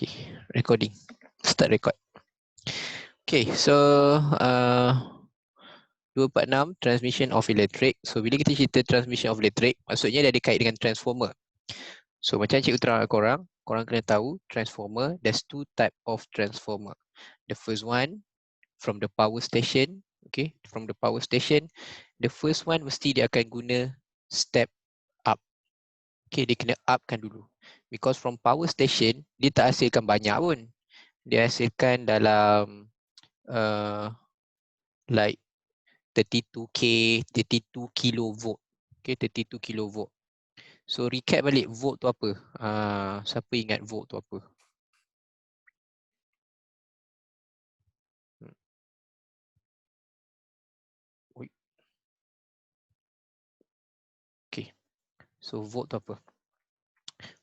Okay, recording. Start record. Okay, so 246 transmission of electric. So bila kita cerita transmission of electric, maksudnya dia ada kait dengan transformer. So macam cikgu terang korang kena tahu transformer, there's two type of transformer. The first one from the power station, okay, from the power station, the first one mesti dia akan guna step up. Okay, dia kena upkan dulu. Because from power station, dia tak hasilkan banyak pun. Dia hasilkan dalam like 32K, 32 kilovolt. Okay, 32 kilovolt. So recap balik volt tu apa? Siapa ingat volt tu apa? Okay, so volt tu apa?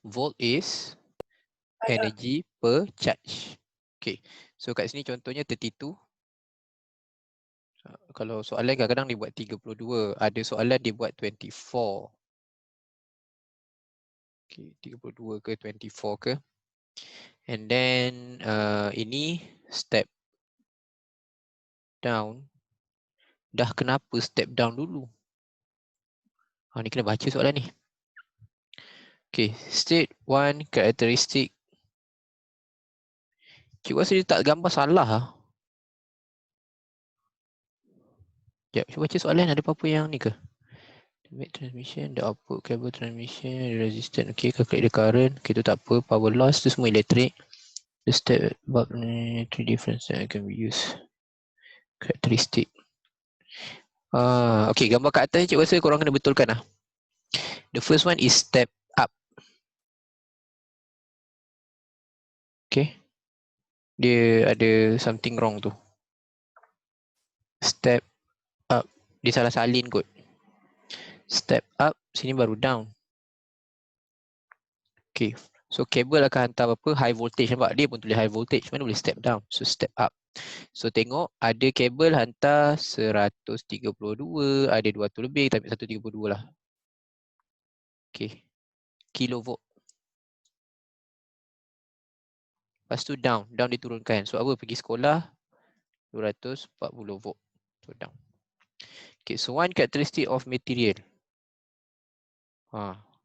Volt is energy per charge. Okay, so kat sini contohnya 32. Kalau soalan kadang-kadang dia buat 32, ada soalan dia buat 24. Okay, 32 ke 24 ke. And then ini step down. Dah kenapa step down dulu? Ni kena baca soalan ni. Okay, state one characteristic. Cikgu rasa dia tak gambar salah lah. Sekejap, cuba baca soalan, ada apa-apa yang ni ke? Make transmission, the output cable transmission, the resistance, okay, calculate the current, okay, tu tak apa, power loss tu semua elektrik. The step about three difference that can be used. Characteristic. Okay, gambar kat atas cikgu rasa korang kena betulkan lah. The first one is step up. Okay. Dia ada something wrong tu. Step up. Dia salah salin kot. Step up, sini baru down. Okay. So kabel akan hantar apa? High voltage, nampak? Dia pun tulis high voltage. Mana boleh step down? So step up. So tengok ada kabel hantar 132, ada 200 lebih, tapi 132 lah. Okay. Kilovolt. Lepas tu down. Down diturunkan. So apa? Pergi sekolah 240 volt. So down. Okay. So one characteristic of material.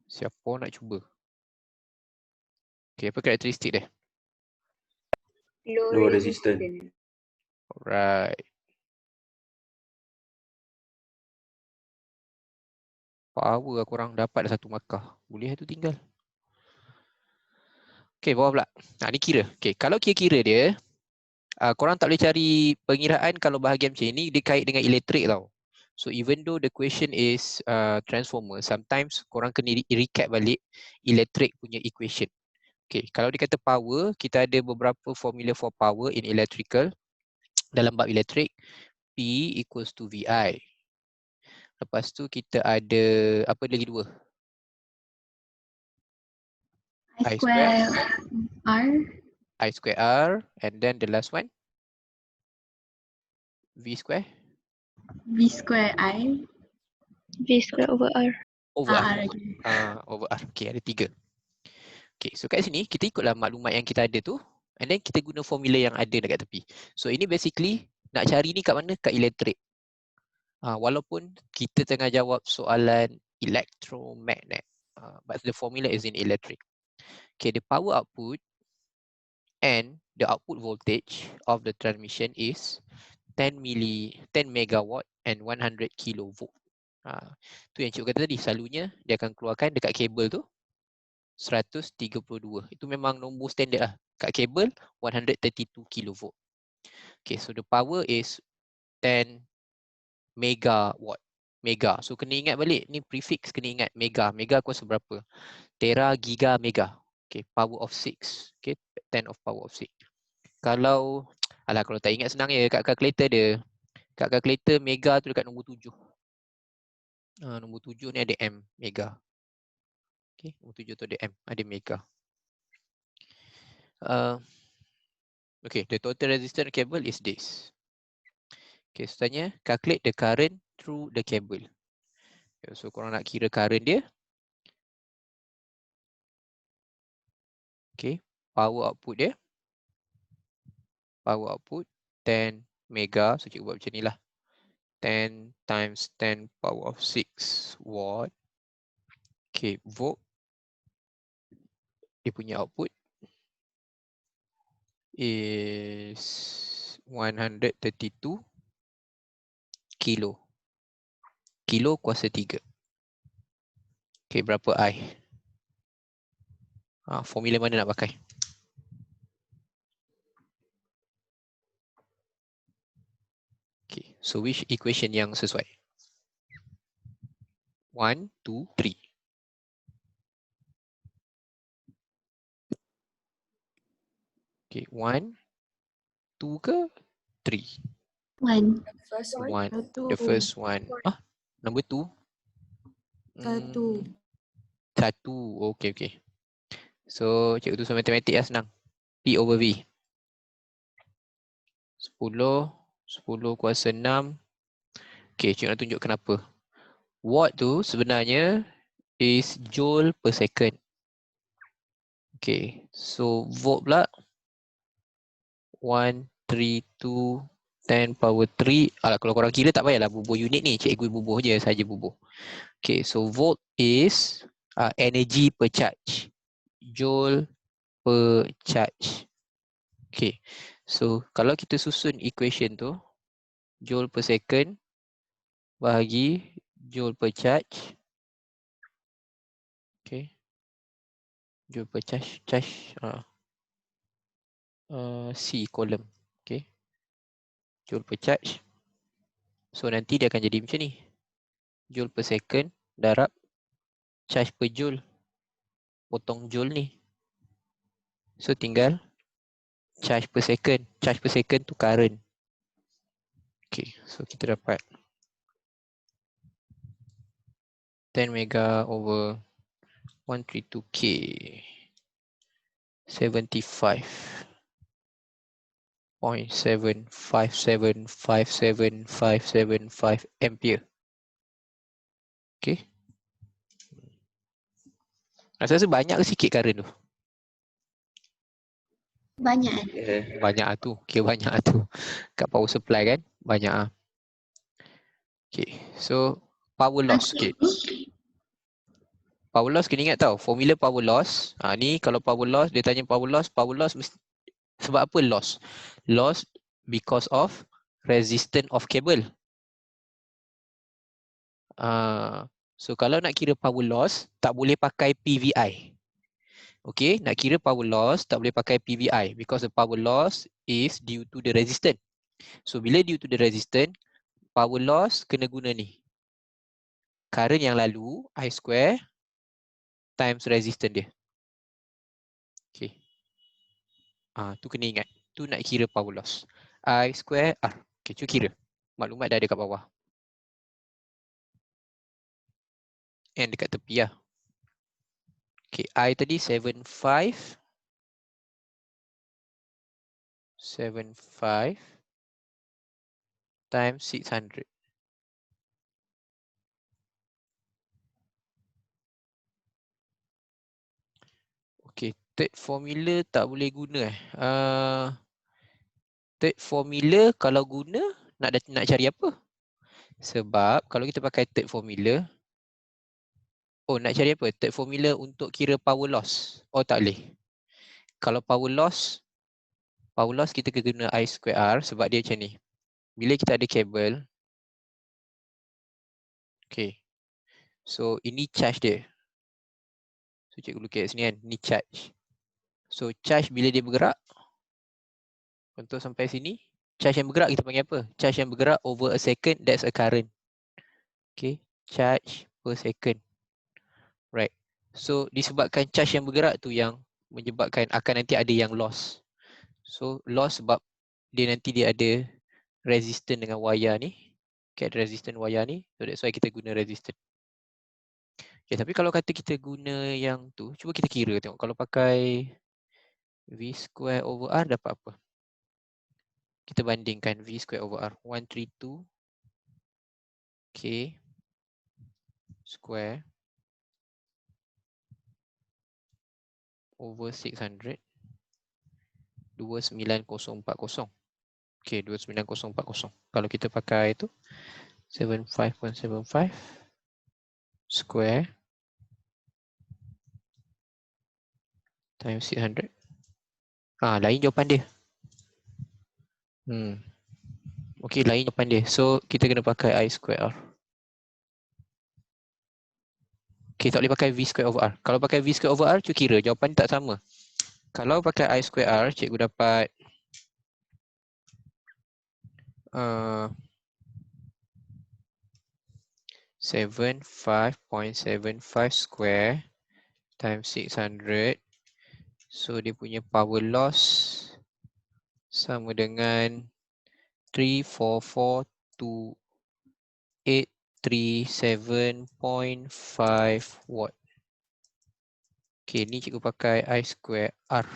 Siapa nak cuba? Okay. Apa karakteristik dia? Low resistance. Alright. Power korang dapat dah 1 markah. Boleh tu tinggal. Okay, bawah pula. Ni kira. Okay, kalau kira-kira dia, korang tak boleh cari pengiraan kalau bahagian macam ni, dia kait dengan elektrik tau. So even though the question is transformer, sometimes korang kena recap balik elektrik punya equation. Okay, kalau dia kata power, kita ada beberapa formula for power in electrical. Dalam bab elektrik, P equals to VI. Lepas tu kita ada, apa lagi dua? I square R. I square R. And then the last one? V square? V square I. V square over R. Over R. Okay. Over R. Okay, ada 3. Okay, so kat sini kita ikutlah maklumat yang kita ada tu. And then kita guna formula yang ada dekat tepi. So ini basically nak cari ni kat mana? Kat elektrik. Walaupun kita tengah jawab soalan electromagnet. But the formula is in electric. Okay, the power output and the output voltage of the transmission is 10 megawatt and 100 kilovolt. Tu yang cikgu kata tadi, selalunya dia akan keluarkan dekat kabel tu 132. Itu memang nombor standard lah. Kat kabel 132 kilovolt. Okay, so the power is 10 megawatt. Mega. So kena ingat balik, ni prefix kena ingat mega. Mega kuasa berapa? Tera, giga, mega. Okay, power of 6. Okay, 10 of power of 6. Kalau tak ingat senang ya, kat calculator dia. Kat calculator mega tu dekat nombor 7. Nombor 7 ni ada M, mega. Okay, nombor 7 tu ada M, ada mega. Okay, the total resistance cable is this. Okay, so tanya, calculate the current through the cable. Okay, so korang nak kira current dia. Okay, power output dia. Power output 10 mega. So cikgu buat macam ni lah. 10 times 10 power of 6 watt. Okay, volt. Dia punya output is 132 kilo. Kilo kuasa 3. Okay, berapa I? Formula mana nak pakai? Okay, so which equation yang sesuai? 1, 2, 3. Okay, 1, 2 ke 3? 1. First One. Satu. The first one. Number 2. Satu. 1. Okay. So, cikgu tulis matematik lah senang. P over V. 10 kuasa 6. Okay, cikgu nak tunjuk kenapa. Watt tu sebenarnya is joule per second. Okay, so volt pula 132 10 power 3. Alah, kalau korang kira tak payahlah bubuh unit ni. Cikgu bubuh je, saja bubuh. Okay, so volt is energy per charge. Joule per charge. Okay, so kalau kita susun equation tu, joule per second bahagi joule per charge. Okay, joule per charge, C column. Okay, joule per charge. So nanti dia akan jadi macam ni. Joule per second darab charge per joule. Potong joule ni. So tinggal charge per second. Charge per second tu current. Okay, so kita dapat 10 mega over 132K. 75.757575 ampere. Okay. Rasa banyak ke sikit current tu? Banyak. Banyak lah tu. Okay, banyak lah tu. Kat power supply kan? Banyak lah. Okay, so power loss. Okay. Power loss kena ingat tau. Formula power loss. Ni kalau power loss, dia tanya power loss mesti, sebab apa loss? Loss because of resistance of cable. So kalau nak kira power loss, tak boleh pakai PVI. Okay, nak kira power loss, tak boleh pakai PVI because the power loss is due to the resistance. So bila due to the resistance, power loss kena guna ni. Current yang lalu, I square times resistance dia. Okay. Tu kena ingat. Tu nak kira power loss. I square R. Okay, cuba kira. Maklumat dah ada kat bawah. And dekat tepi lah. Okay, I tadi 75 times 600. Okay, third formula tak boleh guna third formula kalau guna nak cari apa? Sebab kalau kita pakai third formula, nak cari apa? Third formula untuk kira power loss. Tak boleh. Kalau power loss kita kena guna I square R sebab dia macam ni. Bila kita ada kabel, okay. So ini charge dia. So cikgu lukis kat sini kan, ni charge. So charge bila dia bergerak, untuk sampai sini, charge yang bergerak kita panggil apa? Charge yang bergerak over a second, that's a current. Okay, charge per second. Right. So disebabkan charge yang bergerak tu yang menyebabkan akan nanti ada yang loss. So loss sebab dia ada resistance dengan wayar ni. Okay, ada resistance wayar ni. So that's why kita guna resistance. Okay, tapi kalau kata kita guna yang tu, cuba kita kira tengok. Kalau pakai V square over R dapat apa? Kita bandingkan V square over R. 132 K square over 600 29040. Okay, 29040. Kalau kita pakai itu 75.75 square times 600. Lain jawapan dia. Okay, lain jawapan dia. So, kita kena pakai I square R. Okay, tak boleh pakai V square over R. Kalau pakai V square over R, cuba kira jawapan tak sama. Kalau pakai I square R, cikgu dapat 75.75 square times 600. So, dia punya power loss sama dengan 3442837.5 watt. Okay, ni cikgu pakai I square R.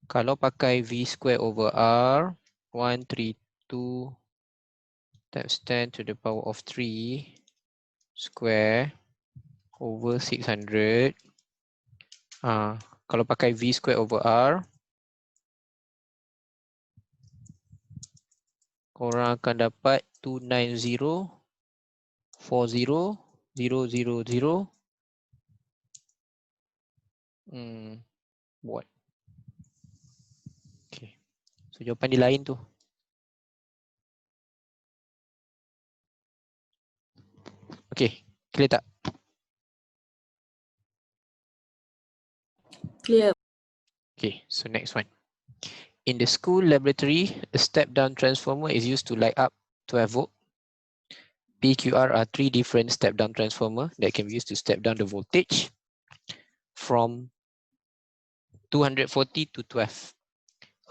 Kalau pakai V square over R, 132 times 10 to the power of 3 square over 600. Kalau pakai V square over R, korang akan dapat 290.40.000 watt. Okay. So jawapan dia lain tu. Okay, clear tak? Clear. Okay, so next one. In the school laboratory, a step-down transformer is used to light up 12 volt. PQR are 3 different step-down transformer that can be used to step down the voltage from 240 to 12.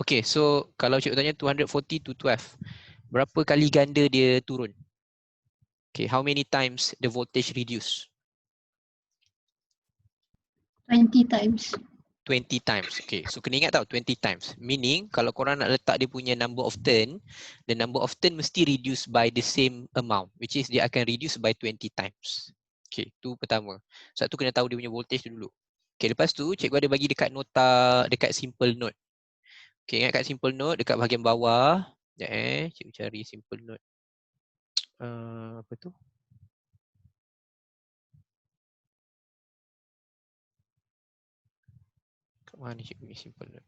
Okay, so kalau cikgu tanya 240 to 12, berapa kali ganda dia turun? Okay, how many times the voltage reduce? 20 times. 20 times. Okay, so kena ingat tau 20 times. Meaning kalau korang nak letak dia punya number of turn, the number of turn mesti reduce by the same amount, which is dia akan reduce by 20 times. Okay, tu pertama. Sebab tu kena tahu dia punya voltage dulu. Okay, lepas tu cikgu ada bagi dekat nota, dekat simple note. Okay, ingat kat simple note dekat bahagian bawah. Sekejap cikgu cari simple note. Apa tu? Kat mana cikgu ni simple note?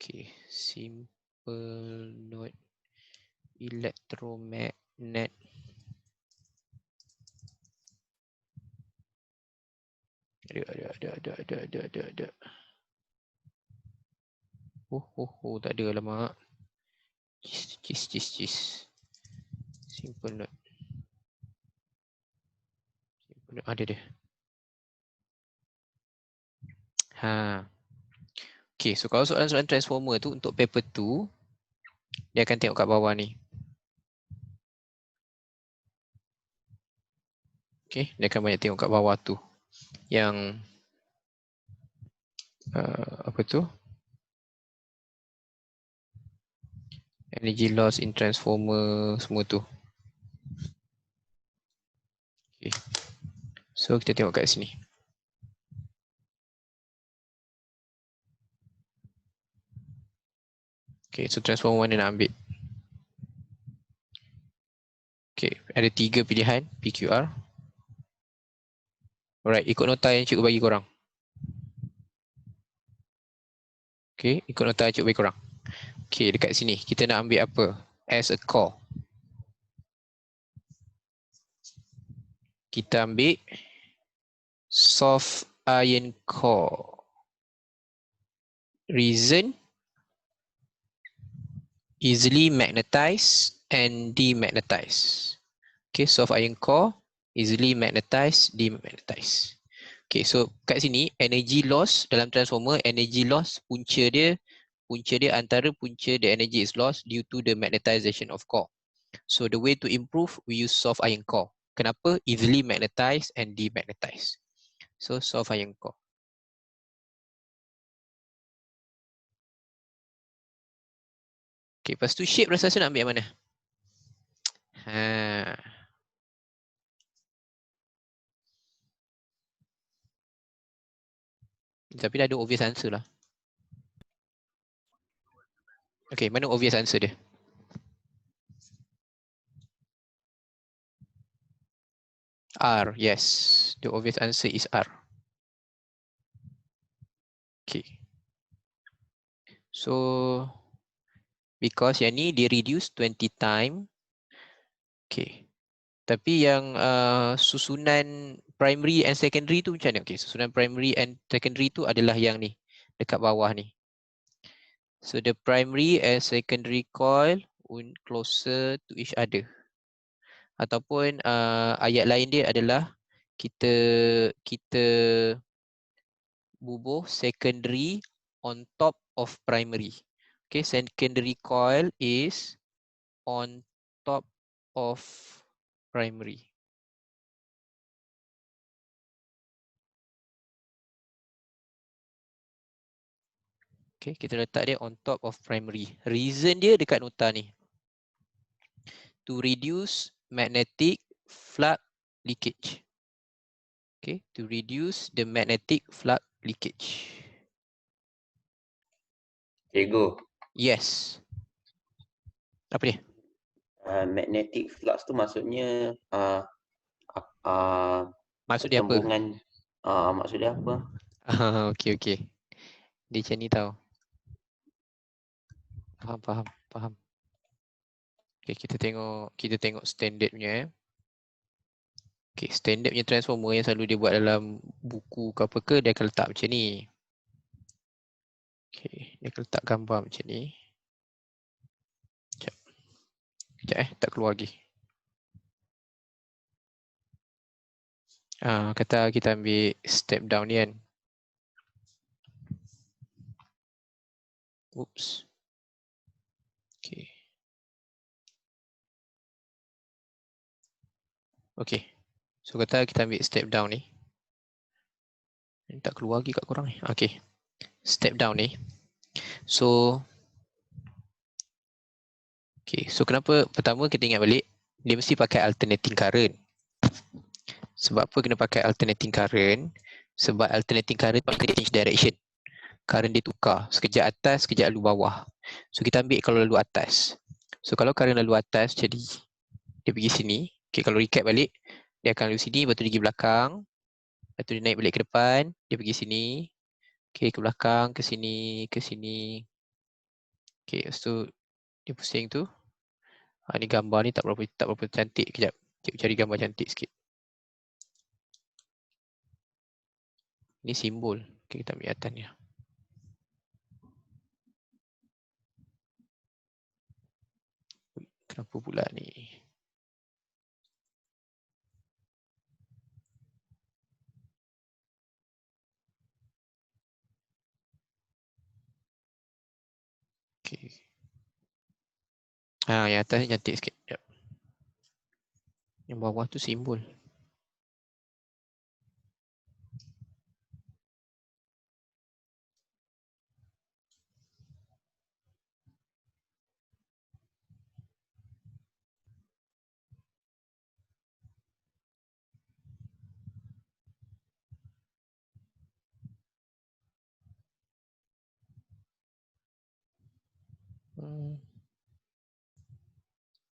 Okay, simple note electromagnet. Ada. Oh, tak ada alamak. Cis. Simple note. Ada dia. Okay, so kalau soalan-soalan transformer tu untuk paper 2, dia akan tengok kat bawah ni. Okay, dia akan banyak tengok kat bawah tu. Yang apa tu? Energy loss in transformer semua tu. Okay. So kita tengok kat sini. Okay, so transformer mana nak ambil? Okay, ada 3 pilihan PQR. Alright, ikut nota yang cikgu bagi korang. Okay, ikut nota yang cikgu bagi korang. Okay, dekat sini kita nak ambil apa? As a core. Kita ambil soft iron core. Reason, easily magnetize and demagnetize. Okay, soft iron core, easily magnetize, demagnetize. Okay, so kat sini energy loss dalam transformer, energy loss punca dia antara punca the energy is lost due to the magnetization of core. So the way to improve, we use soft iron core. Kenapa? Easily magnetize and demagnetize. So soft iron core. Okay, lepas tu shape rasa nak ambil yang mana? Tapi dah ada obvious answer lah. Okay, mana obvious answer dia? R, yes. The obvious answer is R. Okay. So, because yang ni dia reduce 20 time. Okay. Tapi yang susunan primary and secondary tu macam mana? Okay, susunan primary and secondary tu adalah yang ni. Dekat bawah ni. So, the primary and secondary coil closer to each other. Ataupun ayat lain dia adalah kita bubuh secondary on top of primary. Okay, secondary coil is on top of primary. Okay, kita letak dia on top of primary. Reason dia dekat nota ni. To reduce magnetic flux leakage. Okay, to reduce the magnetic flux leakage. Cikgu, Yes. Apa dia? magnetic flux tu maksudnya Maksud dia apa? pertembungan, maksud dia apa? Okay, okay. Dia macam ni tau. Faham. Okay, kita tengok standard punya. Okay, standard punya transformer yang selalu dia buat dalam buku ke apa ke, dia akan letak macam ni. Okay, dia akan letak gambar macam ni. Sekejap tak keluar lagi. Kata kita ambil step down ni kan. Oops. Okay. Okay. So kata kita ambil step down ni. Tak keluar lagi kat korang ni. Okay. Step down ni. So. Okay. So kenapa pertama kita ingat balik. Dia mesti pakai alternating current. Sebab apa kena pakai alternating current? Sebab alternating current pakai change direction. Current dia tukar. Sekejap atas, sekejap lalu bawah. So kita ambil kalau lalu atas. So kalau current lalu atas jadi dia pergi sini. Okay, kalau recap balik, dia akan lalu sini, lepas tu dia pergi belakang. Lepas tu dia naik balik ke depan, dia pergi sini. Okay, ke belakang, ke sini, ke sini. Okay, lepas tu dia pusing tu. Ni gambar ni tak berapa cantik. Kejap, cikgu cari gambar cantik sikit. Ni simbol. Okay, kita ambil atas ni. Kenapa pula ni? Okay. Yang atas ni cantik sikit. Sekejap. Yang bawah tu simbol.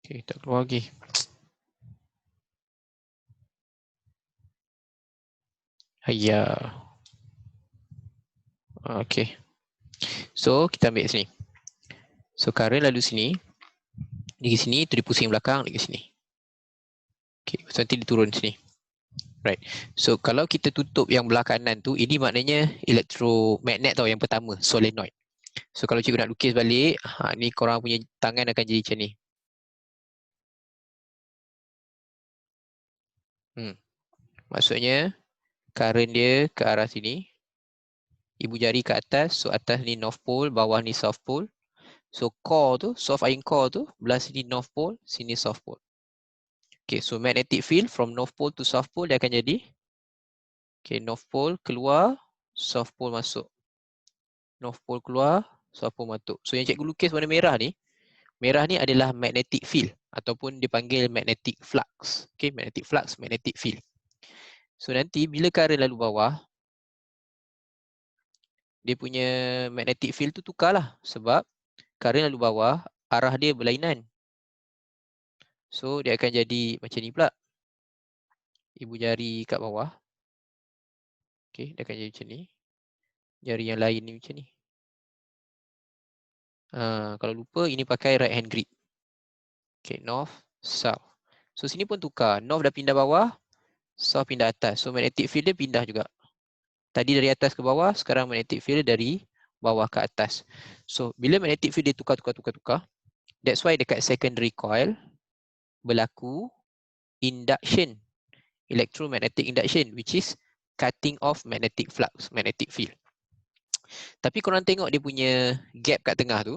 Okay, tak keluar lagi. Ayah. Okay. So, kita ambil sini. So, current lalu sini. Dia ke sini, tu dia pusing belakang, dia ke sini. Okay, nanti dia turun sini. Right. So, kalau kita tutup yang belah kanan tu, ini maknanya elektromagnet tau yang pertama, solenoid. So, kalau cikgu nak lukis balik, ni korang punya tangan akan jadi macam ni. Maksudnya, current dia ke arah sini. Ibu jari ke atas, so atas ni north pole, bawah ni south pole. So, core tu, soft iron core tu, belah sini north pole, sini south pole. Okay, so magnetic field from north pole to south pole dia akan jadi. Okay, north pole keluar, south pole masuk. North pole keluar, south pole masuk. So, yang cikgu lukis warna merah ni adalah magnetic field ataupun dipanggil magnetic flux. Okay, magnetic flux, magnetic field. So, nanti bila current lalu bawah, dia punya magnetic field tu tukarlah sebab current lalu bawah, arah dia berlainan. So dia akan jadi macam ni pula. Ibu jari kat bawah. Okay, dia akan jadi macam ni. Jari yang lain ni macam ni. Kalau lupa, ini pakai right hand grip. Okay, north, south. So sini pun tukar. North dah pindah bawah, south pindah atas. So magnetic field dia pindah juga. Tadi dari atas ke bawah, sekarang magnetic field dia dari bawah ke atas. So bila magnetic field dia tukar, that's why dekat secondary coil berlaku induction, electromagnetic induction, which is cutting off magnetic flux, magnetic field. Tapi korang tengok dia punya gap kat tengah tu,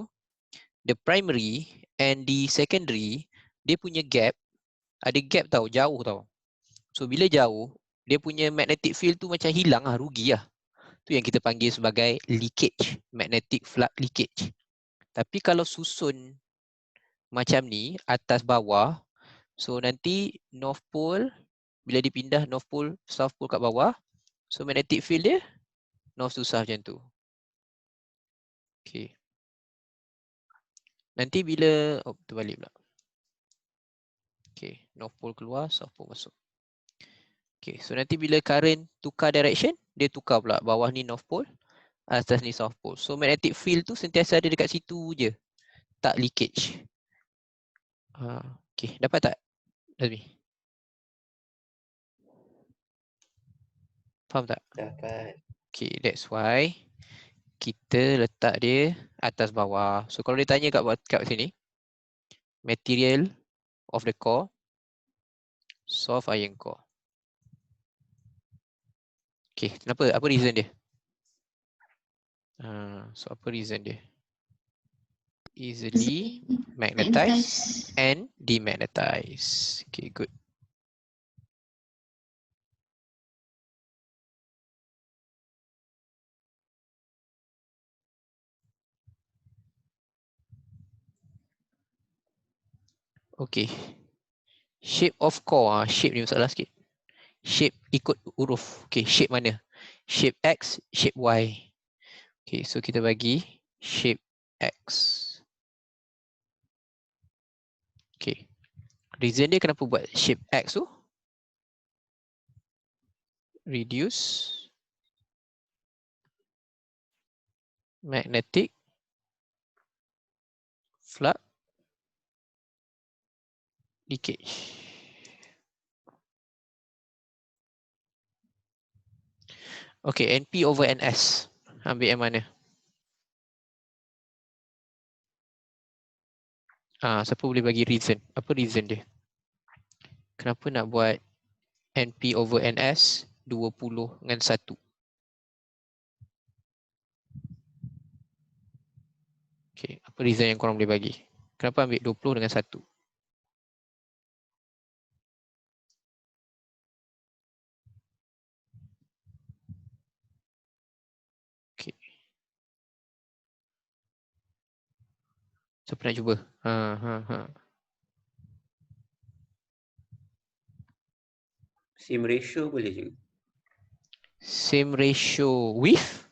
the primary and the secondary, dia punya gap, ada gap tau, jauh tau. So bila jauh, dia punya magnetic field tu macam hilang lah, rugi lah. Tu yang kita panggil sebagai leakage, magnetic flux leakage. Tapi kalau susun macam ni, atas bawah, so nanti north pole, bila dipindah north pole, south pole kat bawah, so magnetic field dia north to south macam tu. Okay. Nanti bila, terbalik pula. Okay, north pole keluar, south pole masuk. Okay, so nanti bila current tukar direction, dia tukar pula. Bawah ni north pole, atas ni south pole. So magnetic field tu sentiasa ada dekat situ je. Tak leakage. Okay, dapat tak, Azmi? Faham tak? Dapat. Okay, that's why kita letak dia atas bawah. So kalau dia tanya kat sini, material of the core, soft iron core. Okay, kenapa? Apa reason dia? So apa reason dia? Easily magnetize and demagnetize. Okay, good. Okay. Shape of core. Shape ni masalah sikit. Shape ikut huruf. Okay, shape mana? Shape X, shape Y. Okay, so kita bagi shape X. Okay. Reason dia kenapa buat shape X tu? Reduce magnetic flux leakage. Okay, NP over NS. Ambil yang mana? Siapa boleh bagi reason? Apa reason dia? Kenapa nak buat NP over NS 20 dengan 1? Okay, apa reason yang korang boleh bagi? Kenapa ambil 20 dengan 1? Okay. Siapa nak cuba? Same ratio boleh juga. Same ratio with?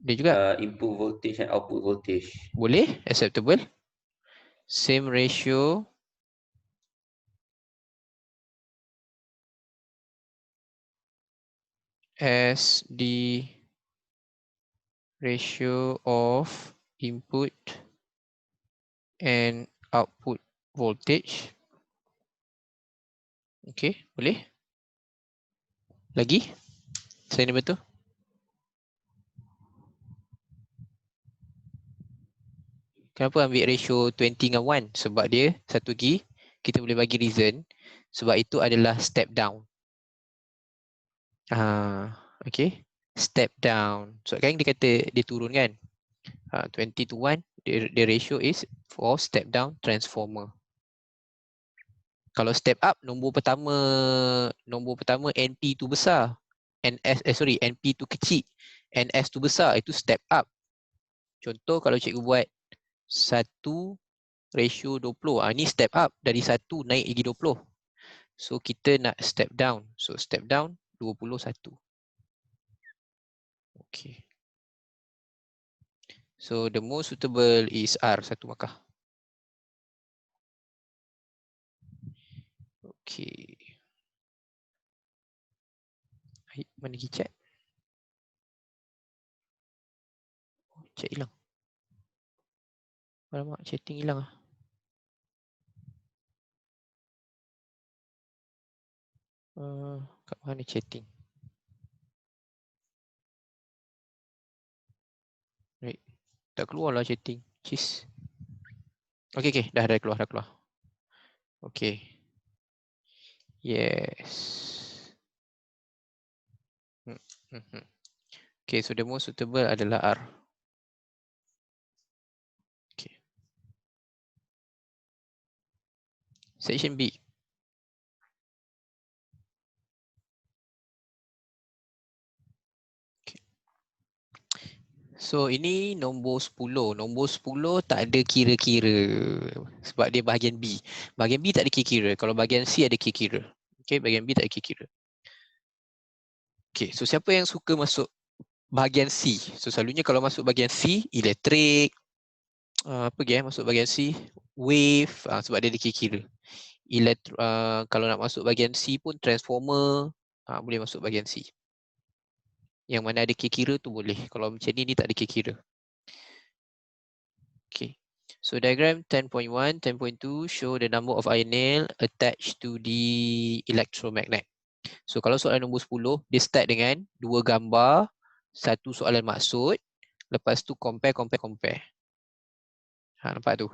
Dia juga? Input voltage and output voltage. Boleh, acceptable. Same ratio as the ratio of input and output voltage. Okay, boleh? Lagi? Saya ni betul? Kenapa ambil ratio 20 dengan 1? Sebab dia, satu lagi, kita boleh bagi reason. Sebab itu adalah step down. Okay. Step down. So kan dia kata dia turun kan? 20 to 1, the ratio is for step down transformer. Kalau step up, nombor pertama NP tu besar. NP tu kecil. NS tu besar, itu step up. Contoh kalau cikgu buat 1 ratio 20. Ni step up, dari 1 naik lagi 20. So kita nak step down. So step down 21. Okay. So the most suitable is R, 1 markah. Okay. Mana pergi chat? Chat hilang. Alamak, chatting hilang ah. Kat mana chatting? Right. Tak keluar lah chatting. Cheese. Okay, dah keluar, Okay. Yes. Okay, so the most suitable adalah R. Okay. Section B. Okay. So ini nombor 10. Nombor 10 tak ada kira-kira sebab dia bahagian B. Bahagian B tak ada kira-kira. Kalau bahagian C ada kira-kira. Okay, bahagian B tak ada kira-kira. Okay, so siapa yang suka masuk bahagian C? So selalunya kalau masuk bahagian C, elektrik, apa lagi masuk bahagian C, wave, sebab dia ada kira-kira. Kalau nak masuk bahagian C pun transformer, boleh masuk bahagian C. Yang mana ada kira-kira tu boleh. Kalau macam ni tak ada kira-kira. Okay. So diagram 10.1, 10.2 show the number of iron nail attached to the electromagnet. So kalau soalan nombor 10, dia start dengan 2 gambar, 1 soalan maksud, lepas tu compare. Nampak tu?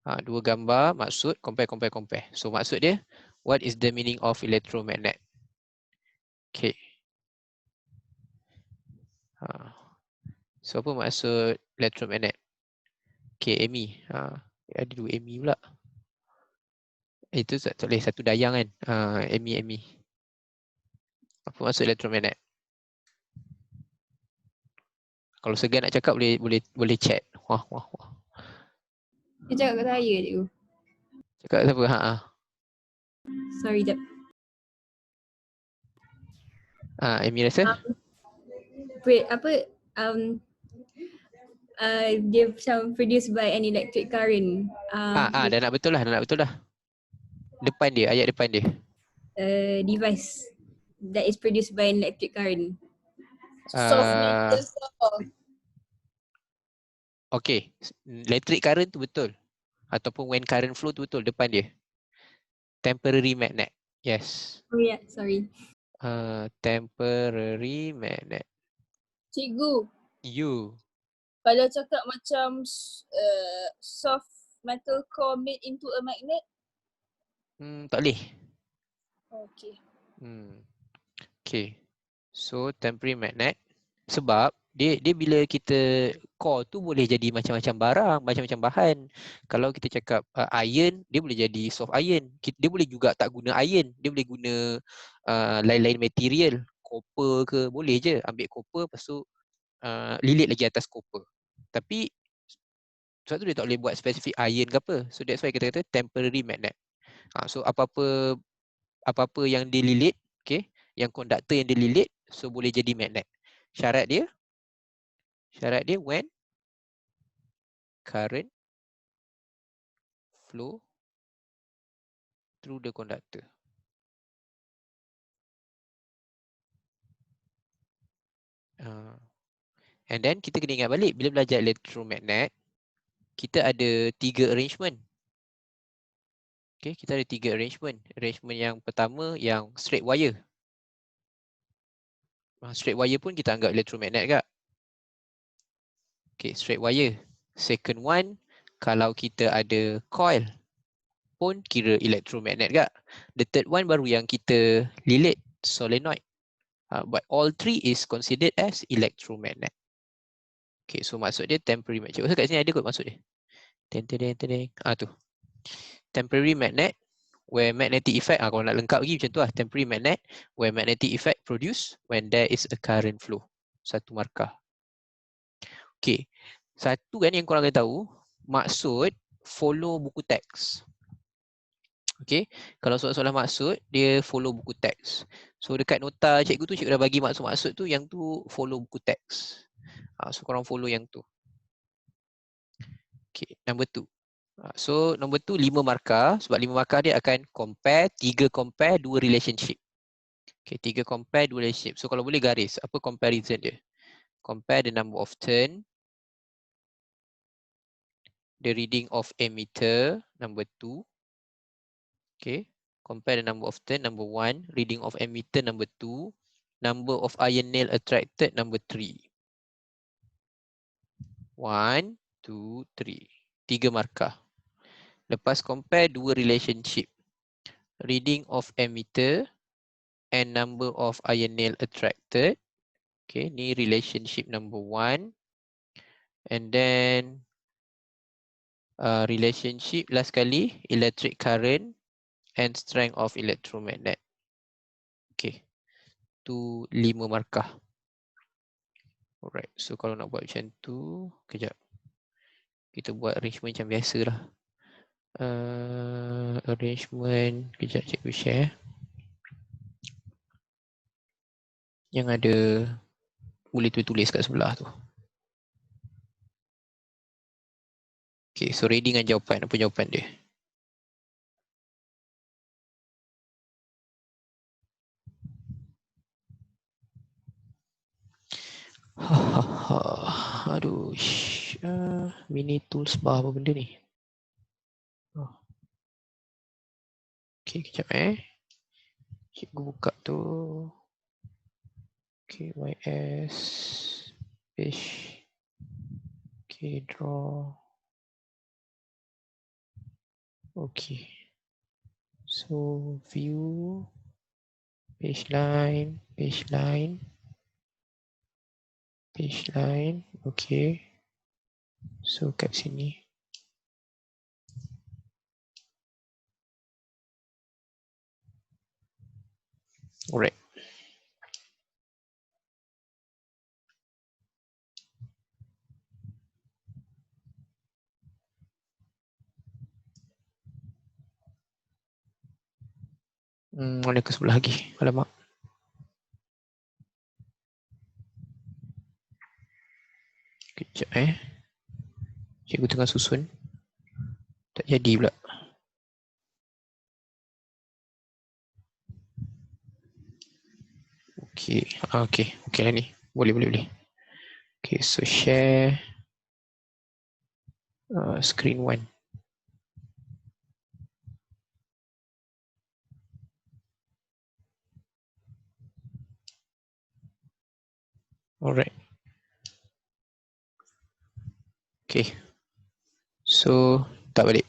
2 gambar, maksud, compare. So maksud dia, what is the meaning of electromagnet? Okay. So apa maksud electromagnet? Okay, Amy. Ada 2 Amy pula. Itu tak boleh satu dayang kan? Amy. Apa maksud electromagnet? Kalau segan nak cakap boleh chat. Wah. Dia cakap kat saya cikgu. Cakap siapa? Sorry jap. Amy rasa? Dia macam produced by an electric current. Dah nak betul dah. Depan dia, ayat depan dia. Device that is produced by an electric current. Okay, electric current tu betul. Ataupun when current flow tu betul depan dia. Temporary magnet. Yes. Oh yeah, sorry. Temporary magnet. Cikgu, You. kalau cakap macam soft metal core made into a magnet. Tak boleh. Okay. Okay. So temporary magnet. Sebab dia bila kita core tu boleh jadi macam-macam barang, macam-macam bahan. Kalau kita cakap iron, dia boleh jadi soft iron. Dia boleh juga tak guna iron, dia boleh guna lain-lain material. Copper ke, boleh je ambil copper lepas tu lilit lagi atas copper. Tapi sebab tu dia tak boleh buat spesifik iron ke apa. So that's why kita kata temporary magnet. So apa-apa yang dililit, okay, yang konduktor yang dililit, so boleh jadi magnet. Syarat dia when current flow through the conductor. And then kita kena ingat balik, bila belajar elektromagnet, kita ada 3 arrangement. Okay, kita ada 3 arrangement. Arrangement yang pertama yang straight wire. Straight wire pun kita anggap elektromagnet ke? Okay, straight wire. Second one, kalau kita ada coil pun kira elektromagnet ke? The third one baru yang kita lilit, solenoid. But all three is considered as electromagnet. Okay, so maksud dia temporary magnet. Cikgu kat sini ada kot maksud dia. Tu. Temporary magnet where magnetic effect, kalau nak lengkap lagi macam tu lah. Temporary magnet where magnetic effect produce when there is a current flow. 1 markah. Okay. Satu kan yang korang kena tahu, maksud follow buku teks. Okay. Kalau soalan-soalan maksud, dia follow buku teks. So dekat nota cikgu tu, cikgu dah bagi maksud-maksud tu, yang tu follow buku teks. So korang follow yang tu. Okay, number 2. So number 2 5 markah. Sebab 5 markah dia akan compare, 3 compare, 2 relationship. Okay, 3 compare, 2 relationship. So kalau boleh garis, apa comparison dia? Compare the number of turn, the reading of ammeter, number 2. Okay, compare the number of turn, number 1, reading of ammeter, number 2, number of iron nail attracted, number 3. 1, 2, 3. 3 markah. Lepas compare 2 relationship. Reading of ammeter and number of iron nail attracted. Okay, ni relationship number 1. And then relationship last kali, electric current and strength of electromagnet. Okay, tu 5 markah. Alright, so kalau nak buat macam tu, kejap. Kita buat arrangement macam biasa lah. Arrangement, kejap cikgu share. Yang ada, boleh tulis kat sebelah tu. Okay, so ready dengan jawapan, apa jawapan dia? Aduh, mini toolbar apa benda ni? Oh. Okay, kejap cikgu buka tu. Okay, YS page. Okay, draw. Okay. So view page line. Okay. So kat sini. Alright. Mana ke sebelah lagi? Alamak. Kejap cikgu tengah susun. Tak jadi pula. Okay. Okay lah ni. Boleh. Okay, so share screen 1. Alright. Okay. So, tak balik.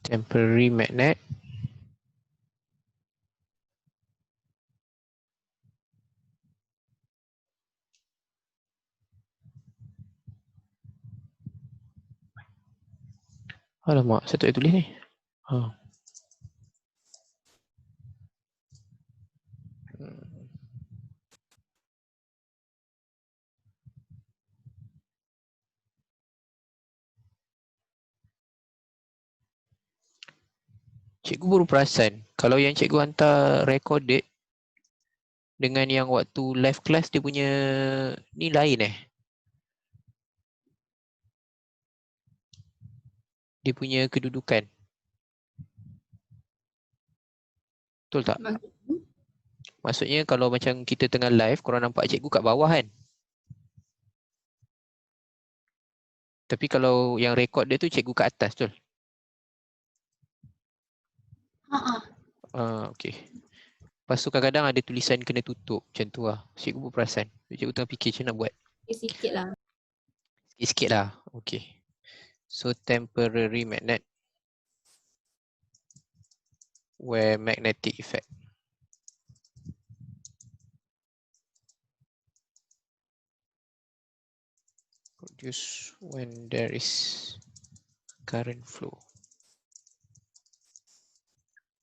Temporary magnet. Alamak, saya tak boleh tulis ni. Cikgu baru perasan, kalau yang cikgu hantar recorded dengan yang waktu live class dia punya ni lain Dia punya kedudukan. Betul tak? Maksudnya kalau macam kita tengah live, korang nampak cikgu kat bawah kan? Tapi kalau yang record dia tu cikgu kat atas, betul? Okay. Lepas tu kadang-kadang ada tulisan kena tutup macam tu lah. Cikgu berperasan. Cikgu tengah fikir macam nak buat. Sikit lah. Sikit lah. Okay. So temporary magnet. Where magnetic effect. Produce when there is current flow.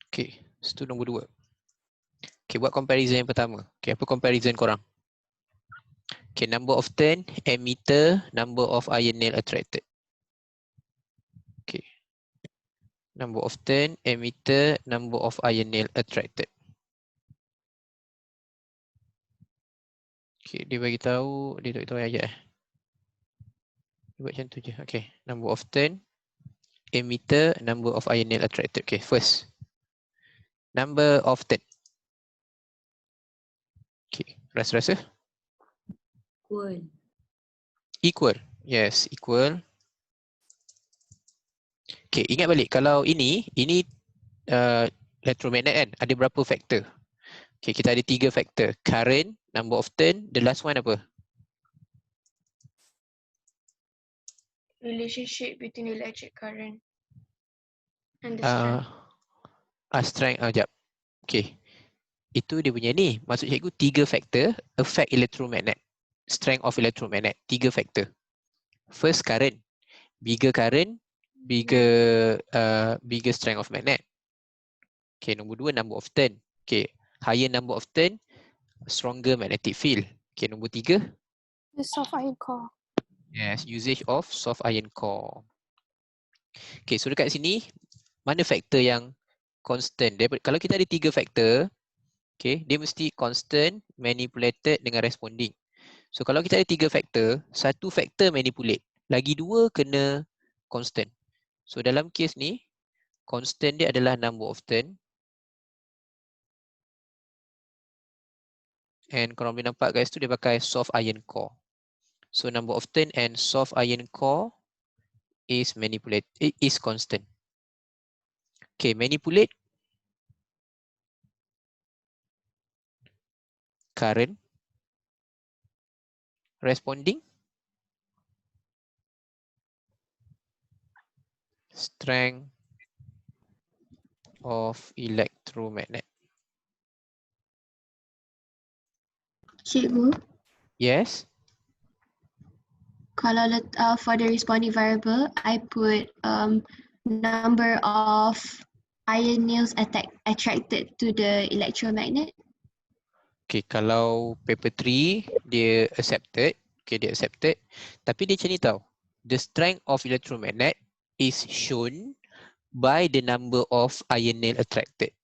Okay. Itu nombor 2. Okay, buat comparison yang pertama. Okay, apa comparison korang? Okay, number of turn, ammeter, number of iron nail attracted. Okay. Number of turn, ammeter, number of iron nail attracted. Okay, dia bagi tahu, dia tak tahu ayat. Dia buat macam tu je. Okay, number of turn, emitter, number of ion nail attracted. Okay, first. Number of turn. Okay, rasa-rasa? Cool. Equal. Yes, equal. Okay, ingat balik. Kalau ini electromagnet kan, ada berapa faktor? Okay, kita ada 3 faktor. Current, number of turn, the last one apa? Relationship between the electric current and the Uh, strength. strength, jap. Okay. Itu dia punya ni. Maksud cikgu 3 faktor affect electromagnet. Strength of electromagnet. 3 faktor. First, current. Bigger current, bigger strength of magnet. Okay, nombor 2, number of turn. Okay, higher number of turn, stronger magnetic field. Okay, nombor 3. The soft iron core. Yes, usage of soft iron core. Okay, so dekat sini, mana faktor yang constant? Kalau kita ada 3 faktor, okay, dia mesti constant, manipulated dengan responding. So kalau kita ada 3 faktor, 1 faktor manipulate, lagi 2 kena constant. So dalam kes ni, constant dia adalah number of turn. And korang boleh nampak guys tu dia pakai soft iron core. So number of turn and soft iron core is constant. Okay, manipulate current, responding strength of electromagnet. Cikgu, Yes. kalau for the responding variable, I put number of ion nails attracted to the electromagnet. Okay, kalau paper 3 dia accepted, okay dia accepted, tapi dia macam ni tau. The strength of electromagnet is shown by the number of ion nail attracted.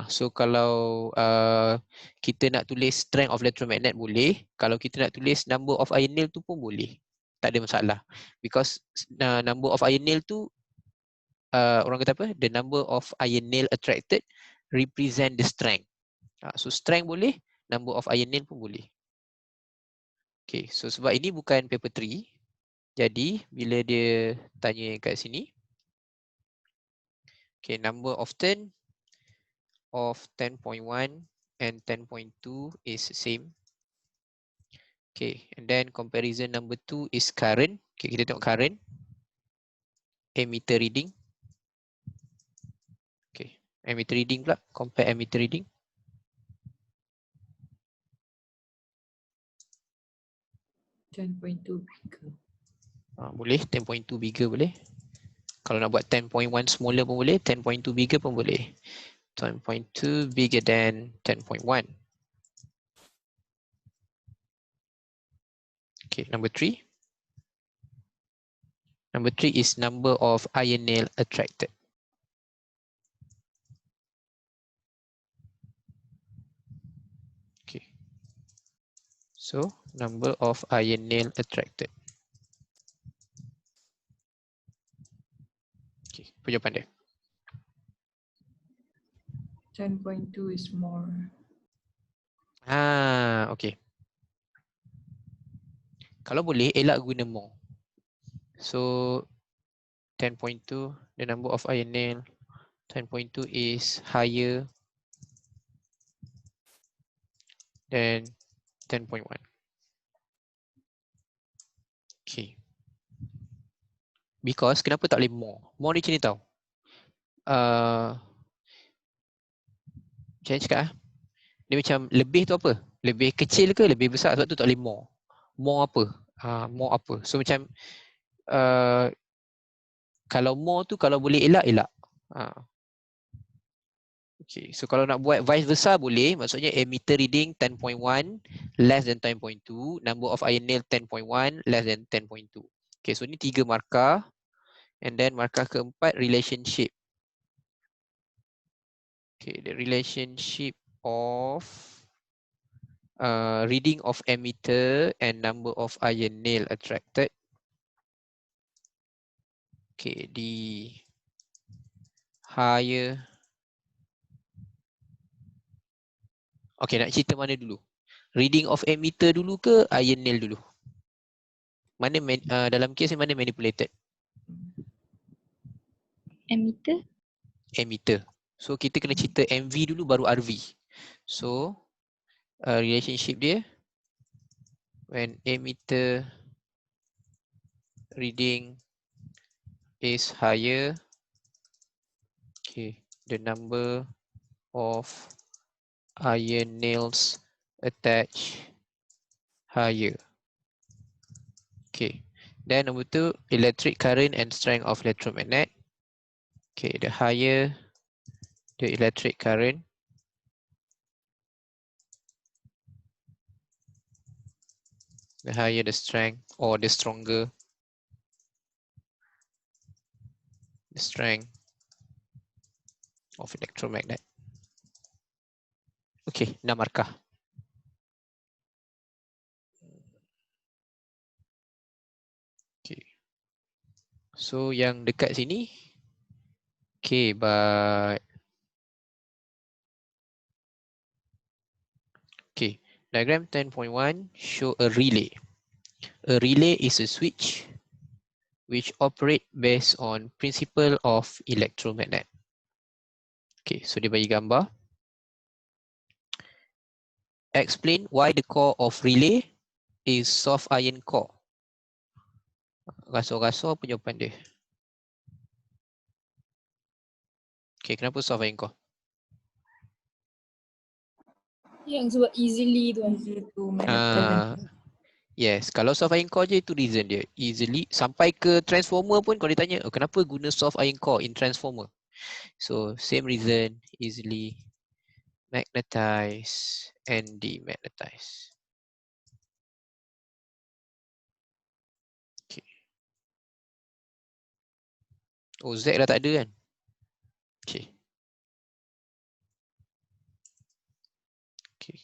So kalau kita nak tulis strength of electromagnet boleh, kalau kita nak tulis number of ion nail tu pun boleh. Tak ada masalah. Because number of ion nail tu orang kata apa? The number of ion nail attracted represent the strength. So strength boleh, number of ion nail pun boleh. Okay, so sebab ini bukan paper 3. Jadi bila dia tanya kat sini, okay, number of turn of 10.1 and 10.2 is same. Okay, and then comparison number 2 is current. Okay, kita tengok current. Emitter reading. Okay, emitter reading pula. Compare emitter reading. Boleh, 10.2 bigger boleh. Kalau nak buat 10.1 smaller pun boleh, 10.2 bigger pun boleh. 10.2 bigger than 10.1. Okay, number 3. Number 3 is number of ion nail attracted. Okay. So, number of ion nail attracted. Okay, apa jawapan dia? 10.2 is more. Okay. Kalau boleh, elak guna more. So, 10.2, the number of ion nail, 10.2 is higher than 10.1. Okay. Because, kenapa tak boleh more? More ni macam ni tau. Macam mana cakap? Dia macam lebih tu apa? Lebih kecil ke lebih besar? Sebab tu tak boleh more. More apa? More apa? So macam kalau more tu kalau boleh elak, elak. Okay, so kalau nak buat vice versa boleh. Maksudnya emitter reading 10.1 less than 10.2. Number of ion nail 10.1 less than 10.2. Okay, so ni 3 markah. And then markah keempat relationship. Okay, the relationship of reading of ammeter and number of iron nail attracted. Okay, the higher. Okay, nak cerita mana dulu? Reading of ammeter dulu ke iron nail dulu? Mana dalam kes ni mana manipulated? Ammeter. Ammeter. So kita kena cerita MV dulu baru RV. So relationship dia when ammeter reading is higher, okay, the number of iron nails attached higher. Okay. Then number 2, electric current and strength of electromagnet. Okay, the higher the electric current, the higher the strength, or the stronger the strength of electromagnet. Okay, 6 markah. Okay. So yang dekat sini, okay, but okay, diagram 10.1 show a relay. A relay is a switch which operate based on principle of electromagnet. Okay, so dia bagi gambar. Explain why the core of relay is soft iron core. Rasur-rasur apa jawapan dia? Okay, kenapa soft iron core? Yang sebab easily tu kan. Easy to manipulate. Yes, kalau soft iron core je itu reason dia. Easily sampai ke transformer pun kalau ditanya, oh, kenapa guna soft iron core in transformer? So same reason, easily magnetize and demagnetize. Okay. Oh, Z dah tak ada kan? Okay. Okay.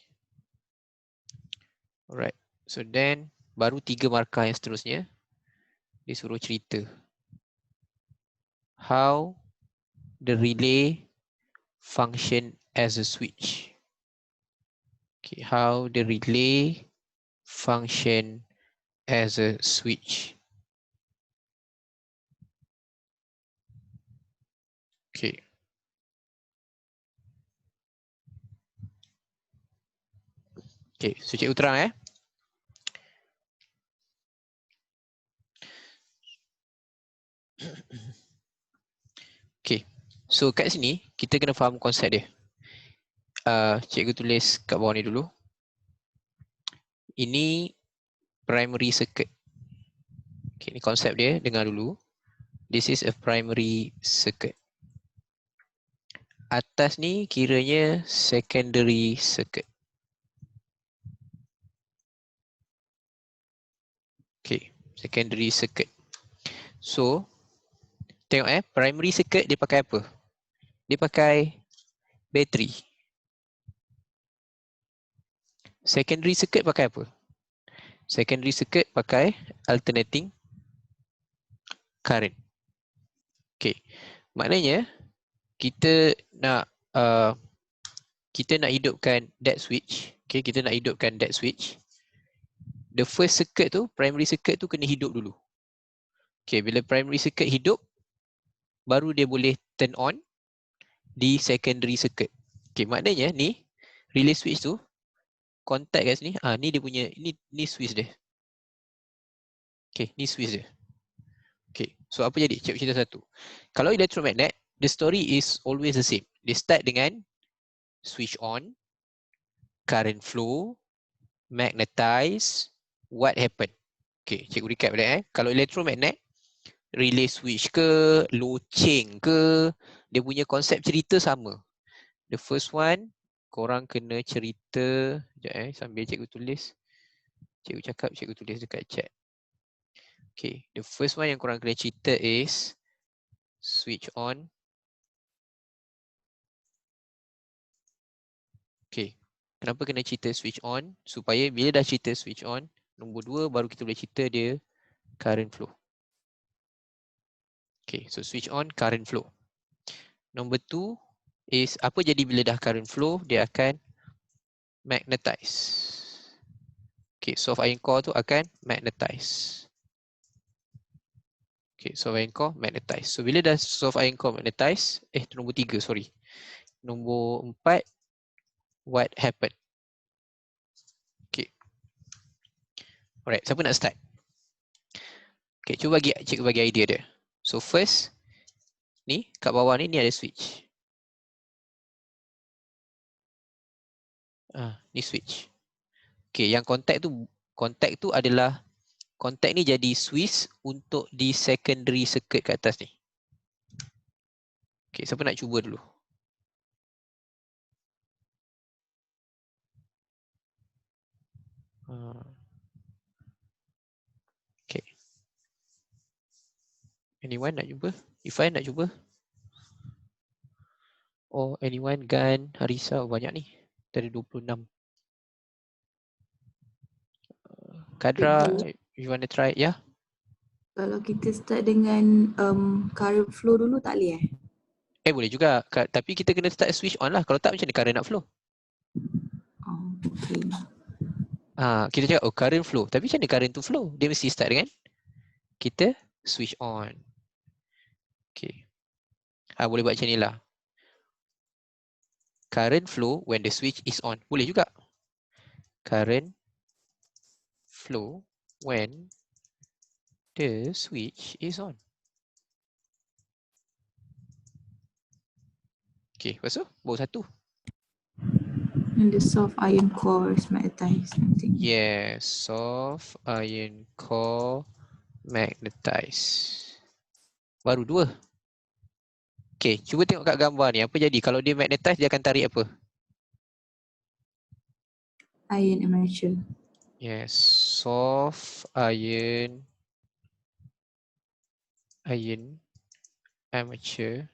Alright. So then baru 3 markah yang seterusnya. Dia suruh cerita how the relay function as a switch. Okay, how the relay function as a switch. Okay. Okay, so cikgu terang Okay, so kat sini kita kena faham konsep dia. Cikgu tulis kat bawah ni dulu. Ini primary circuit. Okay, ni konsep dia, dengar dulu. This is a primary circuit. Atas ni kiranya secondary circuit. Okay, secondary circuit. So, tengok primary circuit dia pakai apa? Dia pakai bateri. Secondary circuit pakai apa? Secondary circuit pakai alternating current. Okay, maknanya kita nak hidupkan that switch. Okay, kita nak hidupkan that switch. The first circuit tu, primary circuit tu kena hidup dulu. Okay, bila primary circuit hidup, baru dia boleh turn on di secondary circuit. Okay, maknanya ni relay switch tu contact kat sini. Ni dia punya, ni switch dia. Okay, ni switch dia. Okay, so apa jadi? Cikgu cerita satu. Kalau electromagnet, the story is always the same. Dia start dengan switch on, current flow, magnetize, what happen? Okay, cikgu recap balik Kalau electromagnet, relay switch ke, loceng ke, dia punya konsep cerita sama. The first one, korang kena cerita, sekejap sambil cikgu tulis. Cikgu cakap, cikgu tulis dekat chat. Okay, the first one yang korang kena cerita is switch on. Okay, Kenapa kena cerita switch on? Supaya bila dah cerita switch on, nombor 2 baru kita boleh cerita dia current flow. Okay, so switch on current flow. Number 2 is apa jadi bila dah current flow, dia akan magnetize. Okay, soft iron core tu akan magnetize. Okay, soft iron core magnetize. So bila dah soft iron core magnetize, tu nombor 3, sorry. Nombor 4, what happened? Okay. Alright, siapa nak start? Okay, cuba cikgu bagi idea dia. So first, ni kat bawah ni ada switch. Ni switch. Okay, yang contact tu adalah contact ni jadi switch untuk di secondary circuit kat atas ni. Okay, siapa nak cuba dulu? Okay. Anyone nak cuba? Ifan nak cuba? Oh, anyone? Gan, Harisa, banyak ni. Dari 26. Kadra, you want to try? Ya? Yeah? Kalau kita start dengan current flow dulu tak boleh Boleh juga. Tapi kita kena start switch on lah. Kalau tak macam mana current nak flow? Oh, okay. Kita cakap current flow. Tapi macam mana current tu flow? Dia mesti start dengan kita switch on. Okay. Boleh buat macam ni lah. Current flow when the switch is on. Boleh juga. Current flow when the switch is on. Okay, lepas tu baru satu. And the soft iron core is magnetized. Yes, soft iron core magnetized. Baru 2. Okay, cuba tengok kat gambar ni. Apa jadi? Kalau dia magnetize, dia akan tarik apa? Iron armature. Yes, soft iron armature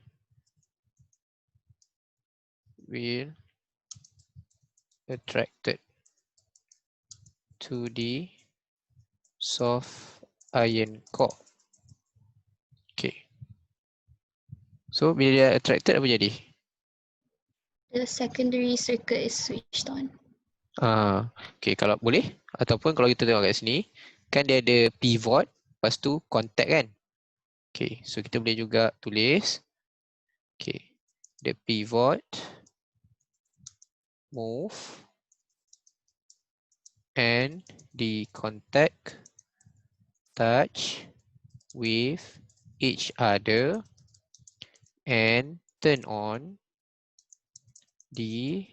will attracted to the soft iron core. Okay. So, bila dia attracted, apa jadi? The secondary circuit is switched on. Okay, kalau boleh. Ataupun kalau kita tengok kat sini, kan dia ada pivot, lepas tu contact kan? Okay, so kita boleh juga tulis. Okay, the pivot move and the contact touch with each other and turn on the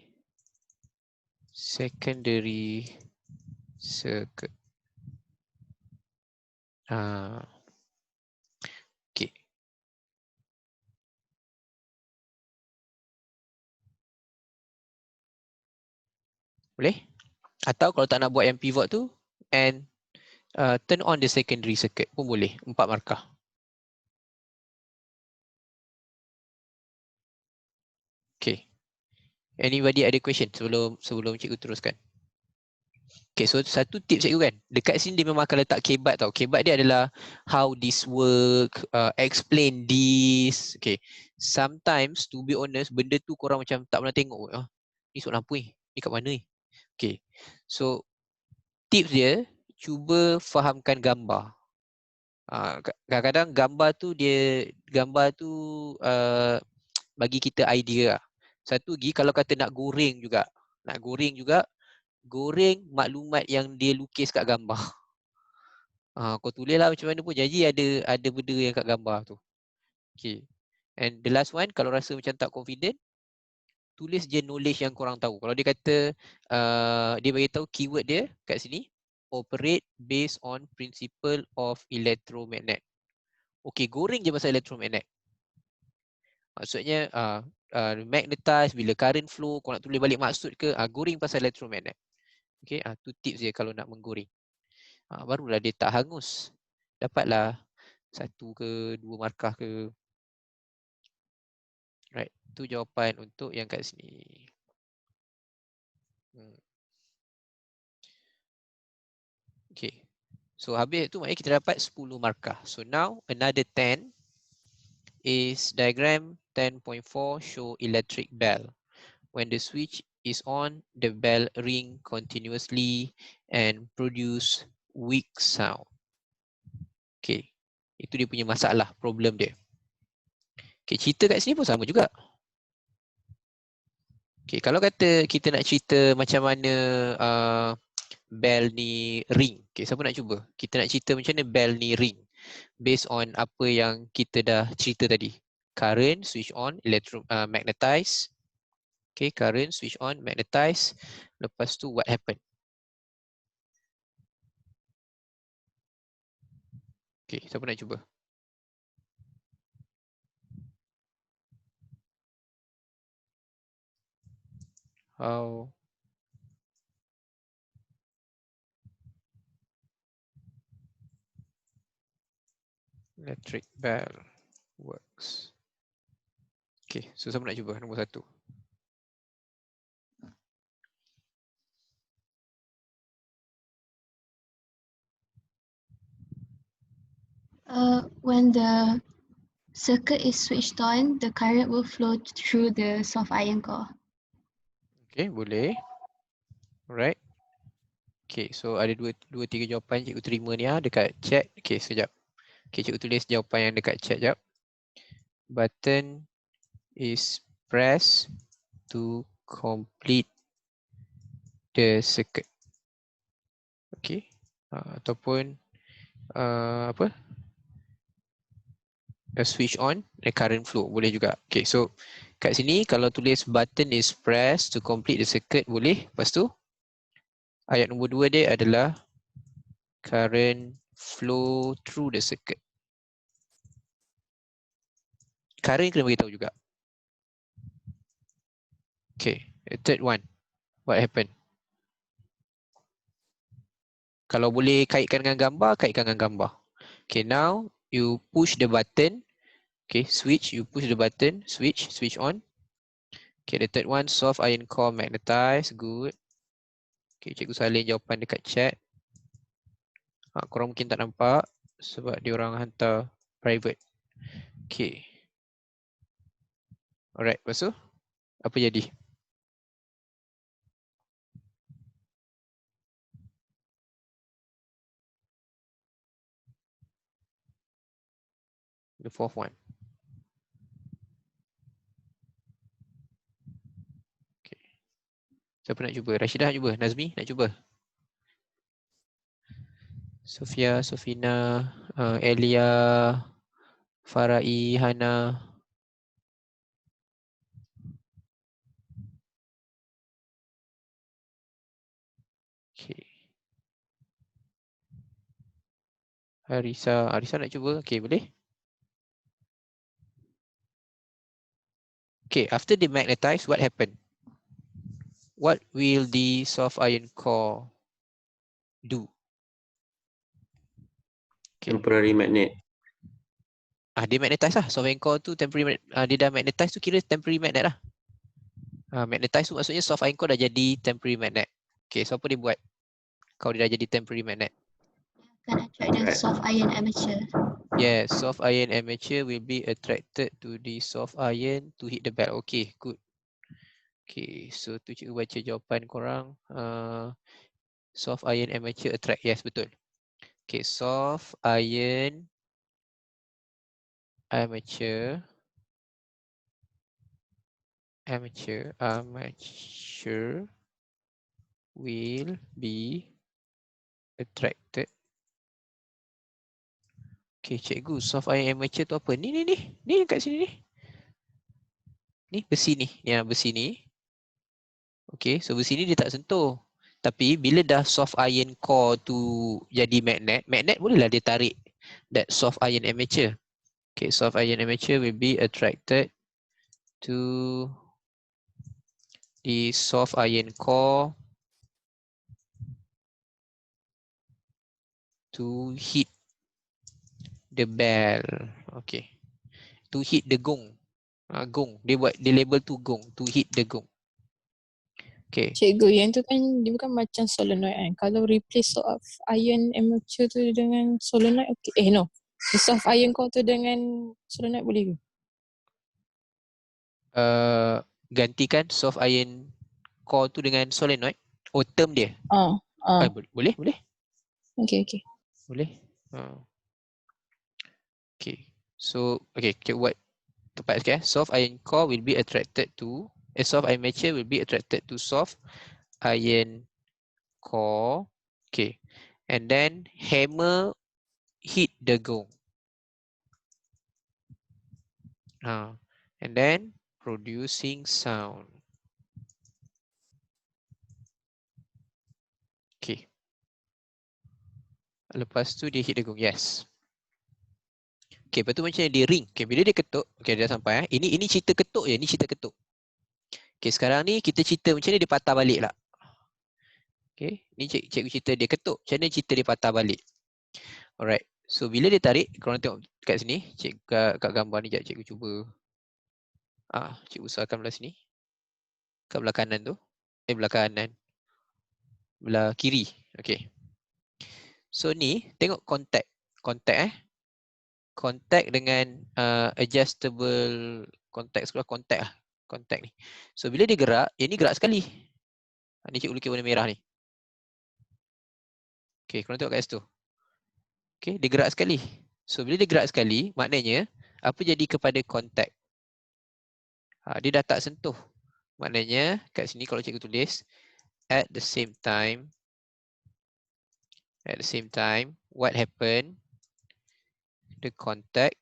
secondary circuit. Okay. Boleh? Atau kalau tak nak buat yang pivot tu and turn on the secondary circuit pun boleh. 4 markah. Okay. Anybody ada question sebelum cikgu teruskan? Okay, so satu tips cikgu kan. Dekat sini dia memang akan letak kebat tau. Kebat dia adalah how this work, explain this. Okay. Sometimes to be honest, benda tu korang macam tak pernah tengok. Ni soalan apa ni? Ni kat mana ni? Okay. So tips dia, cuba fahamkan gambar. Kadang-kadang gambar tu bagi kita idea lah. Satu lagi kalau kata nak goreng juga, goreng maklumat yang dia lukis kat gambar. Kau tulis lah macam mana pun jadi ada benda yang kat gambar tu. Okay. And the last one, kalau rasa macam tak confident, tulis je knowledge yang korang tahu. Kalau dia kata, dia bagi tahu keyword dia kat sini, operate based on principle of electromagnet. Okay, goreng je pasal electromagnet. Maksudnya, magnetize, bila current flow, kau nak tulis balik maksud ke, goreng pasal electromagnet. Okay, tu tips dia kalau nak menggoreng. Barulah dia tak hangus. Dapatlah 1 ke 2 markah ke. Right, tu jawapan untuk yang kat sini. Okay. So habis tu maknanya kita dapat 10 markah. So now another 10 is diagram 10.4 show electric bell. When the switch is on, the bell ring continuously and produce weak sound. Okay. Itu dia punya masalah, problem dia. Okay, cerita kat sini pun sama juga. Okay, kalau kata kita nak cerita macam mana bell ni ring. Okay, siapa nak cuba? Kita nak cerita macam mana bell ni ring. Based on apa yang kita dah cerita tadi. Current, switch on, magnetize. Okay, current, switch on, magnetize. Lepas tu what happen? Okay, siapa nak cuba? How electric bell works. Okay, so siapa nak cuba? Nombor 1. When the circuit is switched on, the current will flow through the soft iron core. Okay, boleh. Alright. Okay, so ada 2-3 jawapan cikgu terima ni dekat chat. Okay, sekejap. Okay, cikgu tulis jawapan yang dekat chat sekejap. Button is pressed to complete the circuit. Okay. Ataupun apa? A switch on, the current flow. Boleh juga. Okay, so kat sini kalau tulis button is pressed to complete the circuit boleh. Lepas tu ayat nombor 2 dia adalah current flow through the circuit. Current kena beritahu juga. Okay, the third one. What happened? Kalau boleh kaitkan dengan gambar, kaitkan dengan gambar. Okay, now you push the button. Okay, switch, you push the button, switch on. Okay, the third one, soft iron core magnetize, good. Okay, cikgu salin jawapan dekat chat. Korang mungkin tak nampak sebab dia orang hantar private. Okay. Alright, lepas tu apa jadi? The fourth one. Okay. Siapa nak cuba? Rashidah nak cuba? Nazmi nak cuba? Sofia, Sofina, Elia, Farai, Hana. Okay. Arisa nak cuba? Okay, boleh? Okay, after they magnetize, what happened? What will the soft iron core do? Okay. Temporary magnet. Dia magnetize lah. Soft iron core tu temporary magnet. Dia dah magnetize tu kira temporary magnet lah. Magnetize tu maksudnya soft iron core dah jadi temporary magnet. Okay, so apa dia buat kalau dia dah jadi temporary magnet? Can attract the soft iron armature. Yes, soft iron armature will be attracted to the soft iron to hit the bell. Okay, good. Okay, so tu cikgu baca jawapan korang. Soft iron armature attract. Yes, betul. Okay, soft iron armature will be attracted. Okay, cikgu, soft iron armature tu apa? Ni kat sini ni. Ni besi ni. Ya, besi ni. Okay, so besi ni dia tak sentuh. Tapi bila dah soft iron core tu jadi magnet bolehlah dia tarik that soft iron armature. Okay, soft iron armature will be attracted to the soft iron core to hit the bell. Okay. To hit the gong. Gong. Dia label tu gong. To hit the gong. Okay. Cikgu, yang tu kan dia bukan macam solenoid kan. Kalau replace soft iron armature tu dengan solenoid, okay. No. Soft iron core tu dengan solenoid boleh ke? Gantikan soft iron core tu dengan solenoid. Oh, term dia. Boleh, boleh. Okay. Boleh. Okay. So, okay, kita buat tepat sikit. Soft iron core will be attracted to, soft iron armature will be attracted to soft iron core. Okay. And then hammer hit the gong. And then producing sound. Okay. Lepas tu dia hit the gong. Yes. Okay, lepas tu macam dia ring. Okay, bila dia ketuk, okay, dah sampai. Ini cerita ketuk je. Ini cerita ketuk. Okay, sekarang ni kita cerita macam ni dia patah balik lah. Okay, ni cikgu cerita dia ketuk. Macam mana cerita dia patah balik. Alright. So, bila dia tarik, korang tengok kat sini. Kat gambar ni, sekejap cikgu cuba. Cikgu usahakan belah sini. Kat belah kanan tu. Belah kanan. Belah kiri. Okay. So, ni tengok contact. Contact dengan adjustable contact sekolah contact lah. Contact ni. So bila dia gerak, ni gerak sekali. Ni cikgu lukis warna merah ni. Okay, korang tengok kat situ. Okay, dia gerak sekali. So bila dia gerak sekali, maknanya apa jadi kepada contact? Dia dah tak sentuh. Maknanya kat sini kalau cikgu tulis at the same time, what happened? The contact,